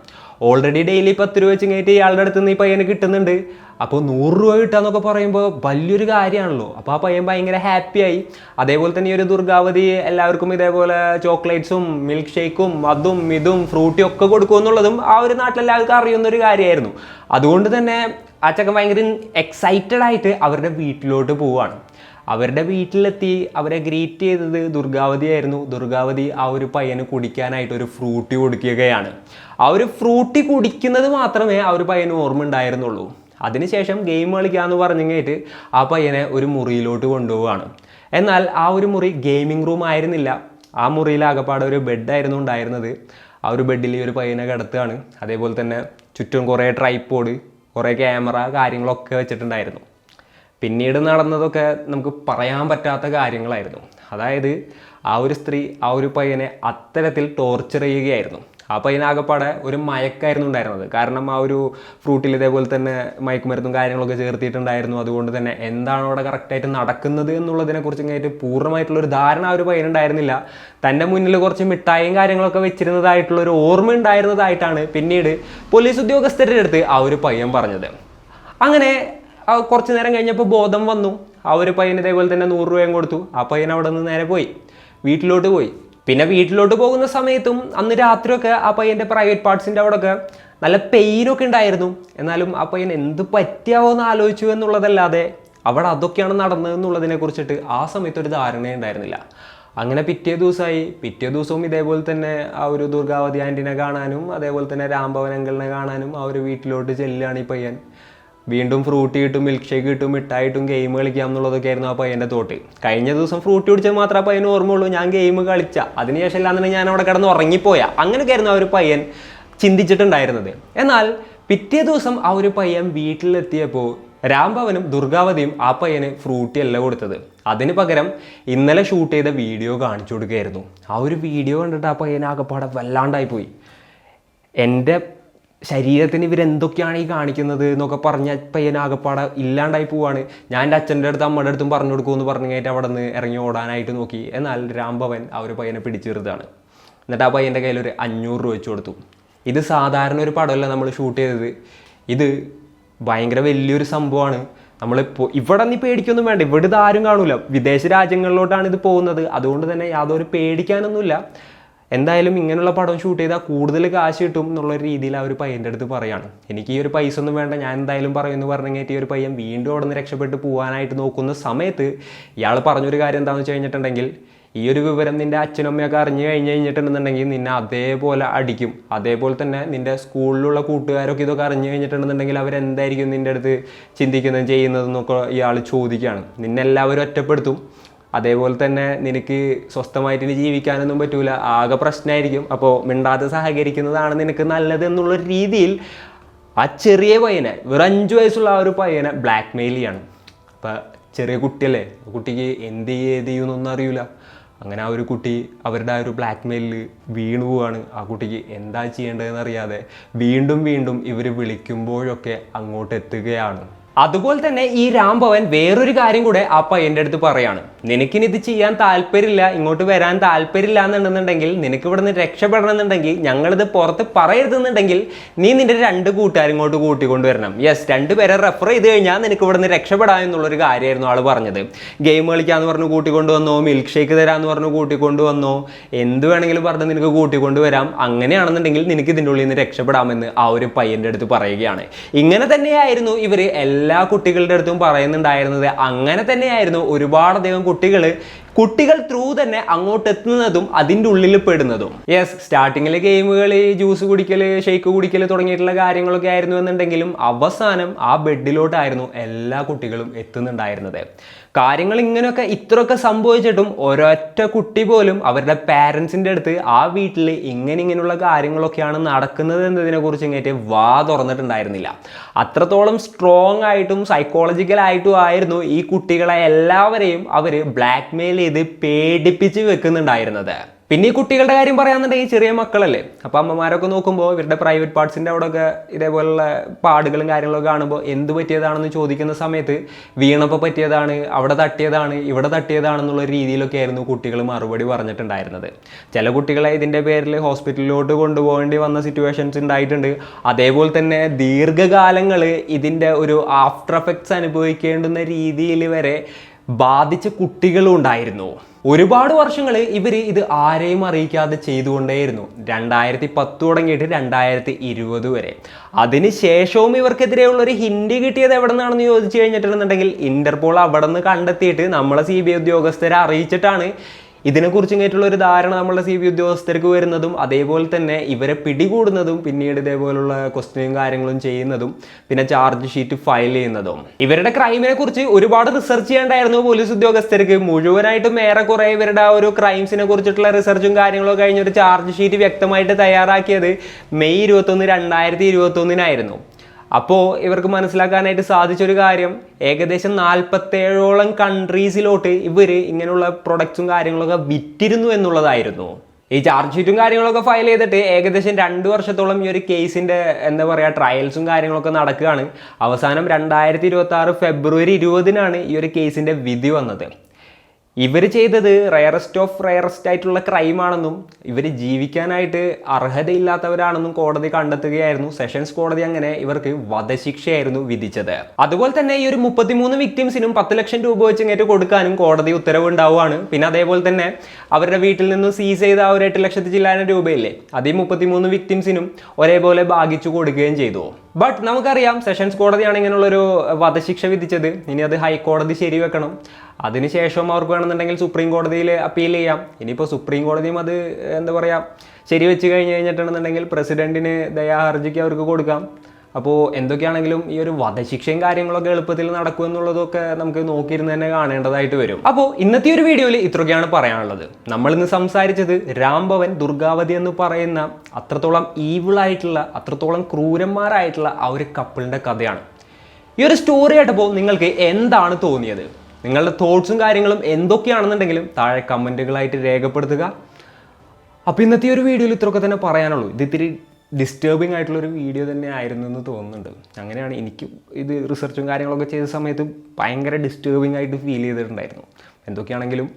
ഓൾറെഡി ഡെയിലി 10 രൂപ വെച്ച് കഴിഞ്ഞിട്ട് ഇയാളുടെ അടുത്ത് നിന്ന് ഈ പയ്യന് കിട്ടുന്നുണ്ട്. അപ്പോൾ 100 രൂപ കിട്ടുകയെന്നൊക്കെ പറയുമ്പോൾ വലിയൊരു കാര്യമാണല്ലോ. അപ്പോൾ ആ പയ്യൻ ഭയങ്കര ഹാപ്പിയായി. അതേപോലെ തന്നെ ഈ ഒരു ദുർഗാവതി എല്ലാവർക്കും ഇതേപോലെ ചോക്ലേറ്റ്സും മിൽക്ക് ഷേക്കും അതും ഇതും ഫ്രൂട്ടിയും ഒക്കെ കൊടുക്കുമെന്നുള്ളതും ആ ഒരു നാട്ടിലെല്ലാവർക്കും അറിയുന്നൊരു കാര്യമായിരുന്നു. അതുകൊണ്ട് തന്നെ ആ ചക്കൻ ഭയങ്കര എക്സൈറ്റഡ് ആയിട്ട് അവരുടെ വീട്ടിലോട്ട് പോവുകയാണ്. അവരുടെ വീട്ടിലെത്തി അവരെ ഗ്രീറ്റ് ചെയ്തത് ദുർഗാവതി ആയിരുന്നു. ദുർഗാവതി ആ ഒരു പയ്യന് കുടിക്കാനായിട്ട് ഒരു ഫ്രൂട്ടി കൊടുക്കുകയാണ്. ആ ഒരു ഫ്രൂട്ടി കുടിക്കുന്നത് മാത്രമേ ആ ഒരു പയ്യന് ഓർമ്മ ഉണ്ടായിരുന്നുള്ളൂ. അതിനുശേഷം ഗെയിം കളിക്കാമെന്ന് പറഞ്ഞു കഴിഞ്ഞിട്ട് ആ പയ്യനെ ഒരു മുറിയിലോട്ട് കൊണ്ടുപോവുകയാണ്. എന്നാൽ ആ ഒരു മുറി ഗെയിമിംഗ് റൂം ആയിരുന്നില്ല. ആ മുറിയിൽ ആകപ്പാടെ ഒരു ബെഡായിരുന്നു ഉണ്ടായിരുന്നത്. ആ ഒരു ബെഡിൽ ഒരു പയ്യനെ കിടത്തുകയാണ്. അതേപോലെ തന്നെ ചുറ്റും കുറേ ട്രൈപോഡ്, കുറേ ക്യാമറ കാര്യങ്ങളൊക്കെ വെച്ചിട്ടുണ്ടായിരുന്നു. പിന്നീട് നടന്നതൊക്കെ നമുക്ക് പറയാൻ പറ്റാത്ത കാര്യങ്ങളായിരുന്നു. അതായത് ആ ഒരു സ്ത്രീ ആ ഒരു പയ്യനെ അത്തരത്തിൽ ടോർച്ചർ ചെയ്യുകയായിരുന്നു. ആ പയ്യനാകപ്പാടെ ഒരു മയക്കായിരുന്നു ഉണ്ടായിരുന്നത്. കാരണം ആ ഒരു ഫ്രൂട്ടിൽ ഇതേപോലെ തന്നെ മയക്കുമരുന്നും കാര്യങ്ങളൊക്കെ ചേർത്തിട്ടുണ്ടായിരുന്നു. അതുകൊണ്ട് തന്നെ എന്താണ് അവിടെ കറക്റ്റായിട്ട് നടക്കുന്നത് എന്നുള്ളതിനെക്കുറിച്ച് ഇങ്ങനെയായിട്ട് പൂർണ്ണമായിട്ടുള്ളൊരു ധാരണ ആ ഒരു പയ്യനുണ്ടായിരുന്നില്ല. തൻ്റെ മുന്നിൽ കുറച്ച് മിഠായും കാര്യങ്ങളൊക്കെ വെച്ചിരുന്നതായിട്ടുള്ളൊരു ഓർമ്മ ഉണ്ടായിരുന്നതായിട്ടാണ് പിന്നീട് പോലീസ് ഉദ്യോഗസ്ഥരുടെ അടുത്ത് ആ ഒരു പയ്യൻ പറഞ്ഞത്. അങ്ങനെ കുറച്ച് നേരം കഴിഞ്ഞപ്പോൾ ബോധം വന്നു. ആ ഒരു പയ്യന് ഇതേപോലെ തന്നെ 100 രൂപയും കൊടുത്തു. ആ പയ്യൻ അവിടെ നിന്ന് നേരെ പോയി, വീട്ടിലോട്ട് പോയി. പിന്നെ വീട്ടിലോട്ട് പോകുന്ന സമയത്തും അന്ന് രാത്രിയൊക്കെ ആ പയ്യൻ്റെ പ്രൈവറ്റ് പാർട്സിൻ്റെ അവിടെയൊക്കെ നല്ല പെയിനൊക്കെ ഉണ്ടായിരുന്നു. എന്നാലും ആ പയ്യൻ എന്ത് പറ്റിയാവോ എന്ന് ആലോചിച്ചു എന്നുള്ളതല്ലാതെ അവിടെ അതൊക്കെയാണ് നടന്നതെന്നുള്ളതിനെ കുറിച്ചിട്ട് ആ സമയത്ത് ഒരു ധാരണ ഉണ്ടായിരുന്നില്ല. അങ്ങനെ പിറ്റേ ദിവസവും ഇതേപോലെ തന്നെ ആ ഒരു ദുർഗാവതി ആൻറ്റിനെ കാണാനും അതേപോലെ തന്നെ രാംഭവൻ അങ്കിളിനെ കാണാനും ആ ഒരു വീട്ടിലോട്ട് ചെല്ലുകയാണ് ഈ പയ്യൻ. വീണ്ടും ഫ്രൂട്ടി കിട്ടും, മിൽക്ക് ഷേക്ക് കിട്ടും, മിഠായിട്ടും ഗെയിം കളിക്കാം എന്നുള്ളതൊക്കെ ആയിരുന്നു ആ പയ്യൻ്റെ തോട്ട്. കഴിഞ്ഞ ദിവസം ഫ്രൂട്ടി കുടിച്ചാൽ മാത്രമേ ആ പയ്യന് ഓർമ്മയുള്ളൂ, ഞാൻ ഗെയിം കളിച്ച, അതിനുശേഷം അല്ലാന്നുണ്ടെങ്കിൽ ഞാൻ അവിടെ കിടന്ന് ഉറങ്ങിപ്പോയാ, അങ്ങനെയൊക്കെ ആയിരുന്നു ആ ഒരു പയ്യൻ ചിന്തിച്ചിട്ടുണ്ടായിരുന്നത്. എന്നാൽ പിറ്റേ ദിവസം ആ ഒരു പയ്യൻ വീട്ടിലെത്തിയപ്പോൾ രാംഭവനും ദുർഗാവതിയും ആ പയ്യന് ഫ്രൂട്ടി അല്ല കൊടുത്തത്. അതിന് പകരം ഇന്നലെ ഷൂട്ട് ചെയ്ത വീഡിയോ കാണിച്ചു കൊടുക്കുകയായിരുന്നു. ആ ഒരു വീഡിയോ കണ്ടിട്ട് ആ പയ്യനാകപ്പാടെ വല്ലാണ്ടായിപ്പോയി. എൻ്റെ ശരീരത്തിന് ഇവരെന്തൊക്കെയാണ് ഈ കാണിക്കുന്നത് എന്നൊക്കെ പറഞ്ഞ പയ്യനാകപ്പാടെ ഇല്ലാണ്ടായി പോവാണ്. ഞാൻ എൻ്റെ അച്ഛൻ്റെ അടുത്ത് അമ്മയുടെ അടുത്തും പറഞ്ഞു കൊടുക്കുമെന്ന് പറഞ്ഞു കഴിഞ്ഞിട്ട് അവിടെ നിന്ന് ഇറങ്ങി ഓടാനായിട്ട് നോക്കി. എന്നാൽ രാംഭവൻ ആ ഒരു പയ്യനെ പിടിച്ചു നിർത്തുകയാണ്. എന്നിട്ട് ആ പയ്യൻ്റെ കയ്യിൽ ഒരു 500 രൂപ വെച്ച് കൊടുത്തു. ഇത് സാധാരണ ഒരു പടമല്ല നമ്മൾ ഷൂട്ട് ചെയ്തത്, ഇത് ഭയങ്കര വലിയൊരു സംഭവമാണ്. നമ്മളിപ്പോൾ ഇവിടെ നീ പേടിക്കൊന്നും വേണ്ട, ഇവിടെ ഇത് ആരും കാണൂല, വിദേശ രാജ്യങ്ങളിലോട്ടാണ് ഇത് പോകുന്നത്, അതുകൊണ്ട് തന്നെ യാതൊരു പേടിക്കാനൊന്നുമില്ല. എന്തായാലും ഇങ്ങനെയുള്ള പടം ഷൂട്ട് ചെയ്താൽ കൂടുതൽ കാശ് കിട്ടും എന്നുള്ള രീതിയിൽ ആ ഒരു പയ്യൻ്റെ അടുത്ത് പറയാണ്. എനിക്ക് ഈ ഒരു പൈസ ഒന്നും വേണ്ട, ഞാൻ എന്തായാലും പറയുമെന്ന് പറഞ്ഞിട്ട് ഈ ഒരു പയ്യൻ വീണ്ടും അവിടെ നിന്ന് രക്ഷപ്പെട്ട് പോകാനായിട്ട് നോക്കുന്ന സമയത്ത് ഇയാൾ പറഞ്ഞൊരു കാര്യം എന്താണെന്ന് വെച്ച് കഴിഞ്ഞിട്ടുണ്ടെങ്കിൽ, ഈ ഒരു വിവരം നിൻ്റെ അച്ഛനും അമ്മയൊക്കെ അറിഞ്ഞു കഴിഞ്ഞിട്ടുണ്ടെന്നുണ്ടെങ്കിൽ നിന്നെ അതേപോലെ അടിക്കും. അതേപോലെ തന്നെ നിൻ്റെ സ്കൂളിലുള്ള കൂട്ടുകാരൊക്കെ ഇതൊക്കെ അറിഞ്ഞു കഴിഞ്ഞിട്ടുണ്ടെന്നുണ്ടെങ്കിൽ അവരെന്തായിരിക്കും നിൻ്റെ അടുത്ത് ചിന്തിക്കുന്നതും ചെയ്യുന്നതെന്നൊക്കെ ഇയാൾ ചോദിക്കുകയാണ്. നിന്നെ എല്ലാവരും ഒറ്റപ്പെടുത്തും. അതേപോലെ തന്നെ നിനക്ക് സ്വസ്ഥമായിട്ട് ഇനി ജീവിക്കാനൊന്നും പറ്റൂല, ആകെ പ്രശ്നമായിരിക്കും. അപ്പോൾ മിണ്ടാതെ സഹകരിക്കുന്നതാണ് നിനക്ക് നല്ലത് എന്നുള്ള രീതിയിൽ ആ ചെറിയ പയ്യനെ, വെറും 5 വയസ്സുള്ള ആ ഒരു പയ്യനെ ബ്ലാക്ക് മെയിൽ ചെയ്യാണ്. അപ്പം ചെറിയ കുട്ടിയല്ലേ, കുട്ടിക്ക് എന്ത് ചെയ്യുന്നൊന്നും അറിയില്ല. അങ്ങനെ ആ ഒരു കുട്ടി അവരുടെ ആ ഒരു ബ്ലാക്ക് മെയിലിൽ വീണു പോവാണ്. ആ കുട്ടിക്ക് എന്താ ചെയ്യേണ്ടതെന്ന് അറിയാതെ വീണ്ടും വീണ്ടും ഇവർ വിളിക്കുമ്പോഴൊക്കെ അങ്ങോട്ട് എത്തുകയാണ്. അതുപോലെ തന്നെ ഈ രാംഭവൻ വേറൊരു കാര്യം കൂടെ ആ പയ്യൻ്റെ അടുത്ത് പറയാണ്. നിനക്കിനി ഇത് ചെയ്യാൻ താല്പര്യമില്ല, ഇങ്ങോട്ട് വരാൻ താല്പര്യമില്ല എന്നുണ്ടെന്നുണ്ടെങ്കിൽ, നിനക്ക് ഇവിടെ നിന്ന് രക്ഷപ്പെടണമെന്നുണ്ടെങ്കിൽ, ഞങ്ങളിത് പുറത്ത് പറയരുതെന്നുണ്ടെങ്കിൽ നീ നിന്റെ 2 കൂട്ടുകാരും ഇങ്ങോട്ട് കൂട്ടിക്കൊണ്ടുവരണം. യെസ്, 2 പേരെ റെഫർ ചെയ്ത് കഴിഞ്ഞാൽ നിനക്ക് ഇവിടെ നിന്ന് രക്ഷപ്പെടാം എന്നുള്ളൊരു കാര്യമായിരുന്നു ആൾ പറഞ്ഞത്. ഗെയിം കളിക്കാന്ന് പറഞ്ഞ് കൂട്ടിക്കൊണ്ടുവന്നോ, മിൽക്ക് ഷേക്ക് തരാമെന്ന് പറഞ്ഞ് കൂട്ടിക്കൊണ്ടുവന്നോ, എന്ത് വേണമെങ്കിലും പറഞ്ഞ് നിനക്ക് കൂട്ടിക്കൊണ്ടുവരാം. അങ്ങനെയാണെന്നുണ്ടെങ്കിൽ നിനക്ക് ഇതിൻ്റെ ഉള്ളിൽ നിന്ന് രക്ഷപ്പെടാമെന്ന് ആ ഒരു പയ്യൻ്റെ അടുത്ത് പറയുകയാണ്. ഇങ്ങനെ തന്നെയായിരുന്നു ഇവർ എല്ലാ കുട്ടികളുടെ അടുത്തും പറയുന്നുണ്ടായിരുന്നത്. അങ്ങനെ തന്നെയായിരുന്നു ഒരുപാടധികം കുട്ടികൾ ത്രൂ തന്നെ അങ്ങോട്ട് എത്തുന്നതും അതിൻ്റെ ഉള്ളിൽ പെടുന്നതും. യെസ്, സ്റ്റാർട്ടിങ്ങിൽ ഗെയിമുകൾ, ജ്യൂസ് കുടിക്കൽ, ഷേക്ക് കുടിക്കൽ തുടങ്ങിയിട്ടുള്ള കാര്യങ്ങളൊക്കെ ആയിരുന്നു എന്നുണ്ടെങ്കിലും അവസാനം ആ ബെഡിലോട്ടായിരുന്നു എല്ലാ കുട്ടികളും എത്തുന്നുണ്ടായിരുന്നത്. കാര്യങ്ങൾ ഇങ്ങനെയൊക്കെ ഇത്രയൊക്കെ സംഭവിച്ചിട്ടും ഒരൊറ്റ കുട്ടി പോലും അവരുടെ പാരൻസിൻ്റെ അടുത്ത് ആ വീട്ടിൽ ഇങ്ങനെയുള്ള കാര്യങ്ങളൊക്കെയാണ് നടക്കുന്നത് എന്നതിനെ കുറിച്ച് ഇങ്ങേറ്റ് വാ തുറന്നിട്ടുണ്ടായിരുന്നില്ല. അത്രത്തോളം സ്ട്രോങ് ആയിട്ടും സൈക്കോളജിക്കലായിട്ടും ആയിരുന്നു ഈ കുട്ടികളെ എല്ലാവരെയും അവർ ബ്ലാക്ക് മെയിൽ ചെയ്ത് പേടിപ്പിച്ച് വെക്കുന്നുണ്ടായിരുന്നത്. പിന്നെ ഈ കുട്ടികളുടെ കാര്യം പറയാന്നുണ്ടെങ്കിൽ ചെറിയ മക്കളല്ലേ, അപ്പോൾ അമ്മമാരൊക്കെ നോക്കുമ്പോൾ ഇവരുടെ പ്രൈവറ്റ് പാർട്സിൻ്റെ അവിടെയൊക്കെ ഇതേപോലുള്ള പാടുകളും കാര്യങ്ങളൊക്കെ കാണുമ്പോൾ എന്ത് പറ്റിയതാണെന്ന് ചോദിക്കുന്ന സമയത്ത് വീണപ്പോൾ പറ്റിയതാണ്, അവിടെ തട്ടിയതാണ്, ഇവിടെ തട്ടിയതാണെന്നുള്ള രീതിയിലൊക്കെ ആയിരുന്നു കുട്ടികൾ മറുപടി പറഞ്ഞിട്ടുണ്ടായിരുന്നത്. ചില കുട്ടികളെ ഇതിൻ്റെ പേരിൽ ഹോസ്പിറ്റലിലോട്ട് കൊണ്ടുപോകേണ്ടി വന്ന സിറ്റുവേഷൻസ് ഉണ്ടായിട്ടുണ്ട്. അതേപോലെ തന്നെ ദീർഘകാലങ്ങൾ ഇതിൻ്റെ ഒരു ആഫ്റ്റർ എഫക്ട്സ് അനുഭവിക്കേണ്ടുന്ന രീതിയിൽ വരെ ബാധിച്ച കുട്ടികളും ഉണ്ടായിരുന്നു. ഒരുപാട് വർഷങ്ങൾ ഇവർ ഇത് ആരെയും അറിയിക്കാതെ ചെയ്തുകൊണ്ടേയിരുന്നു. 2010 തുടങ്ങിയിട്ട് 2020 വരെ. അതിനുശേഷവും ഇവർക്കെതിരെയുള്ള ഒരു ഹിൻഡ് കിട്ടിയത് എവിടെ നിന്നാണെന്ന് ചോദിച്ചു കഴിഞ്ഞിട്ടുണ്ടെന്നുണ്ടെങ്കിൽ ഇന്റർപോൾ അവിടെ നിന്ന് കണ്ടെത്തിയിട്ട് നമ്മളെ CBI ഉദ്യോഗസ്ഥരെ അറിയിച്ചിട്ടാണ് ഇതിനെക്കുറിച്ച് ഇങ്ങനെയുള്ള ഒരു ധാരണ നമ്മളുടെ CBI ഉദ്യോഗസ്ഥർക്ക് വരുന്നതും അതേപോലെ തന്നെ ഇവരെ പിടികൂടുന്നതും പിന്നീട് ഇതേപോലുള്ള ക്വസ്റ്റ്യനും കാര്യങ്ങളും ചെയ്യുന്നതും പിന്നെ ചാർജ് ഷീറ്റ് ഫയൽ ചെയ്യുന്നതും. ഇവരുടെ ക്രൈമിനെ കുറിച്ച് ഒരുപാട് റിസർച്ച് ചെയ്യേണ്ടായിരുന്നു പോലീസ് ഉദ്യോഗസ്ഥർക്ക്. മുഴുവനായിട്ടും ഏറെക്കുറെ ഇവരുടെ ആ ഒരു ക്രൈംസിനെ കുറിച്ചിട്ടുള്ള റിസർച്ചും കാര്യങ്ങളും കഴിഞ്ഞ ഒരു ചാർജ് ഷീറ്റ് വ്യക്തമായിട്ട് തയ്യാറാക്കിയത് മെയ് 21, 2021 അപ്പോൾ ഇവർക്ക് മനസ്സിലാക്കാനായിട്ട് സാധിച്ചൊരു കാര്യം, ഏകദേശം 47ഓളം കൺട്രീസിലോട്ട് ഇവർ ഇങ്ങനെയുള്ള പ്രൊഡക്ട്സും കാര്യങ്ങളൊക്കെ വിറ്റിരുന്നു എന്നുള്ളതായിരുന്നു. ഈ ചാർജ് ഷീറ്റും കാര്യങ്ങളൊക്കെ ഫയൽ ചെയ്തിട്ട് ഏകദേശം 2 വർഷത്തോളം ഈ ഒരു കേസിൻ്റെ എന്താ പറയുക ട്രയൽസും കാര്യങ്ങളൊക്കെ നടക്കുകയാണ്. അവസാനം 2026 ഫെബ്രുവരി 20 ഈ ഒരു കേസിൻ്റെ വിധി വന്നത്. ഇവർ ചെയ്തത് റയറസ്റ്റ് ആയിട്ടുള്ള ക്രൈമാണെന്നും ഇവർ ജീവിക്കാനായിട്ട് അർഹതയില്ലാത്തവരാണെന്നും കോടതി കണ്ടെത്തുകയായിരുന്നു. സെഷൻസ് കോടതി അങ്ങനെ ഇവർക്ക് വധശിക്ഷയായിരുന്നു വിധിച്ചത്. അതുപോലെ തന്നെ ഈ ഒരു 33 വിക്ടിംസിനും 10 ലക്ഷം രൂപ വെച്ച് ഇങ്ങോട്ട് കൊടുക്കാനും കോടതി ഉത്തരവ് ഉണ്ടാവുകയാണ്. പിന്നെ അതേപോലെ തന്നെ അവരുടെ വീട്ടിൽ നിന്നും സീസ് ചെയ്ത ആ ഒരു 8 ലക്ഷത്തി ചില്ലാനം രൂപയില്ലേ, അതേ 33 വിക്ടിംസിനും ഒരേപോലെ ഭാഗിച്ചു കൊടുക്കുകയും ചെയ്തു. ബട്ട് നമുക്കറിയാം സെഷൻസ് കോടതിയാണ് ഇങ്ങനെയുള്ളൊരു വധശിക്ഷ വിധിച്ചത്. ഇനി അത് ഹൈക്കോടതി ശരിവെക്കണം. അതിനുശേഷം അവർക്ക് വേണമെന്നുണ്ടെങ്കിൽ സുപ്രീം കോടതിയിൽ അപ്പീൽ ചെയ്യാം. ഇനിയിപ്പോൾ സുപ്രീം കോടതിയും അത് എന്താ പറയുക ശരിവെച്ച് കഴിഞ്ഞിട്ടുണ്ടെന്നുണ്ടെങ്കിൽ പ്രസിഡന്റിന് ദയാഹർജിക്ക് അവർക്ക് കൊടുക്കാം. അപ്പോൾ എന്തൊക്കെയാണെങ്കിലും ഈ ഒരു വധശിക്ഷയും കാര്യങ്ങളൊക്കെ എളുപ്പത്തിൽ നടക്കും എന്നുള്ളതൊക്കെ നമുക്ക് നോക്കിയിരുന്ന് തന്നെ കാണേണ്ടതായിട്ട് വരും. അപ്പോൾ ഇന്നത്തെ ഒരു വീഡിയോയിൽ ഇത്രയൊക്കെയാണ് പറയാനുള്ളത്. നമ്മളിന്ന് സംസാരിച്ചത് രാംഭവൻ, ദുർഗാവതി എന്ന് പറയുന്ന അത്രത്തോളം ഈവിളായിട്ടുള്ള അത്രത്തോളം ക്രൂരന്മാരായിട്ടുള്ള ആ ഒരു കപ്പിളിൻ്റെ കഥയാണ്. ഈ ഒരു സ്റ്റോറി ആയിട്ടപ്പോൾ നിങ്ങൾക്ക് എന്താണ് തോന്നിയത്? നിങ്ങളുടെ തോട്ട്സും കാര്യങ്ങളും എന്തൊക്കെയാണെന്നുണ്ടെങ്കിലും താഴെ കമൻറ്റുകളായിട്ട് രേഖപ്പെടുത്തുക. അപ്പോൾ ഇന്നത്തെ ഒരു വീഡിയോയിൽ ഇത്രയൊക്കെ തന്നെ പറയാനുള്ളൂ. ഇത് ഇത്തിരി ഡിസ്റ്റർബിംഗ് ആയിട്ടുള്ളൊരു വീഡിയോ തന്നെ ആയിരുന്നു എന്ന് തോന്നുന്നുണ്ട്. അങ്ങനെയാണ് എനിക്ക് ഇത് റിസർച്ചും കാര്യങ്ങളൊക്കെ ചെയ്ത സമയത്ത് ഭയങ്കര ഡിസ്റ്റർബിംഗ് ആയിട്ട് ഫീൽ ചെയ്തിട്ടുണ്ടായിരുന്നു. എന്തൊക്കെയാണെങ്കിലും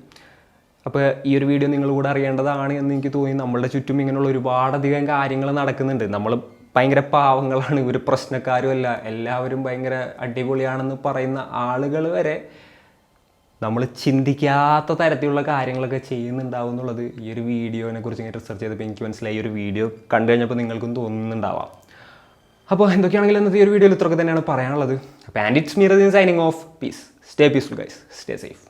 അപ്പോൾ ഈ ഒരു വീഡിയോ നിങ്ങൾ കൂടെ അറിയേണ്ടതാണ് എന്ന് എനിക്ക് തോന്നി. നമ്മളുടെ ചുറ്റും ഇങ്ങനെയുള്ള ഒരുപാടധികം കാര്യങ്ങൾ നടക്കുന്നുണ്ട്. നമ്മൾ ഭയങ്കര പാവങ്ങളാണ്, ഇവർ പ്രശ്നക്കാരും അല്ല, എല്ലാവരും ഭയങ്കര അടിപൊളിയാണെന്ന് പറയുന്ന ആളുകൾ വരെ നമ്മൾ ചിന്തിക്കാത്ത തരത്തിലുള്ള കാര്യങ്ങളൊക്കെ ചെയ്യുന്നുണ്ടാവും എന്നുള്ളത് ഈ ഒരു വീഡിയോനെ കുറിച്ച് ഇങ്ങനെ റിസർച്ച് ചെയ്തപ്പോൾ എനിക്ക് മനസ്സിലായി. ഈ ഒരു വീഡിയോ കണ്ടു കഴിഞ്ഞപ്പോൾ നിങ്ങൾക്കും തോന്നുന്നുണ്ടാവാം. അപ്പോൾ എന്തൊക്കെയാണെങ്കിലും ഇന്നത്തെ ഈ ഒരു വീഡിയോയിൽ ഇത്രയൊക്കെ തന്നെയാണ് പറയാനുള്ളത്. അപ്പോൾ and it's me Raseen signing off. Peace. Stay peaceful guys. Stay safe.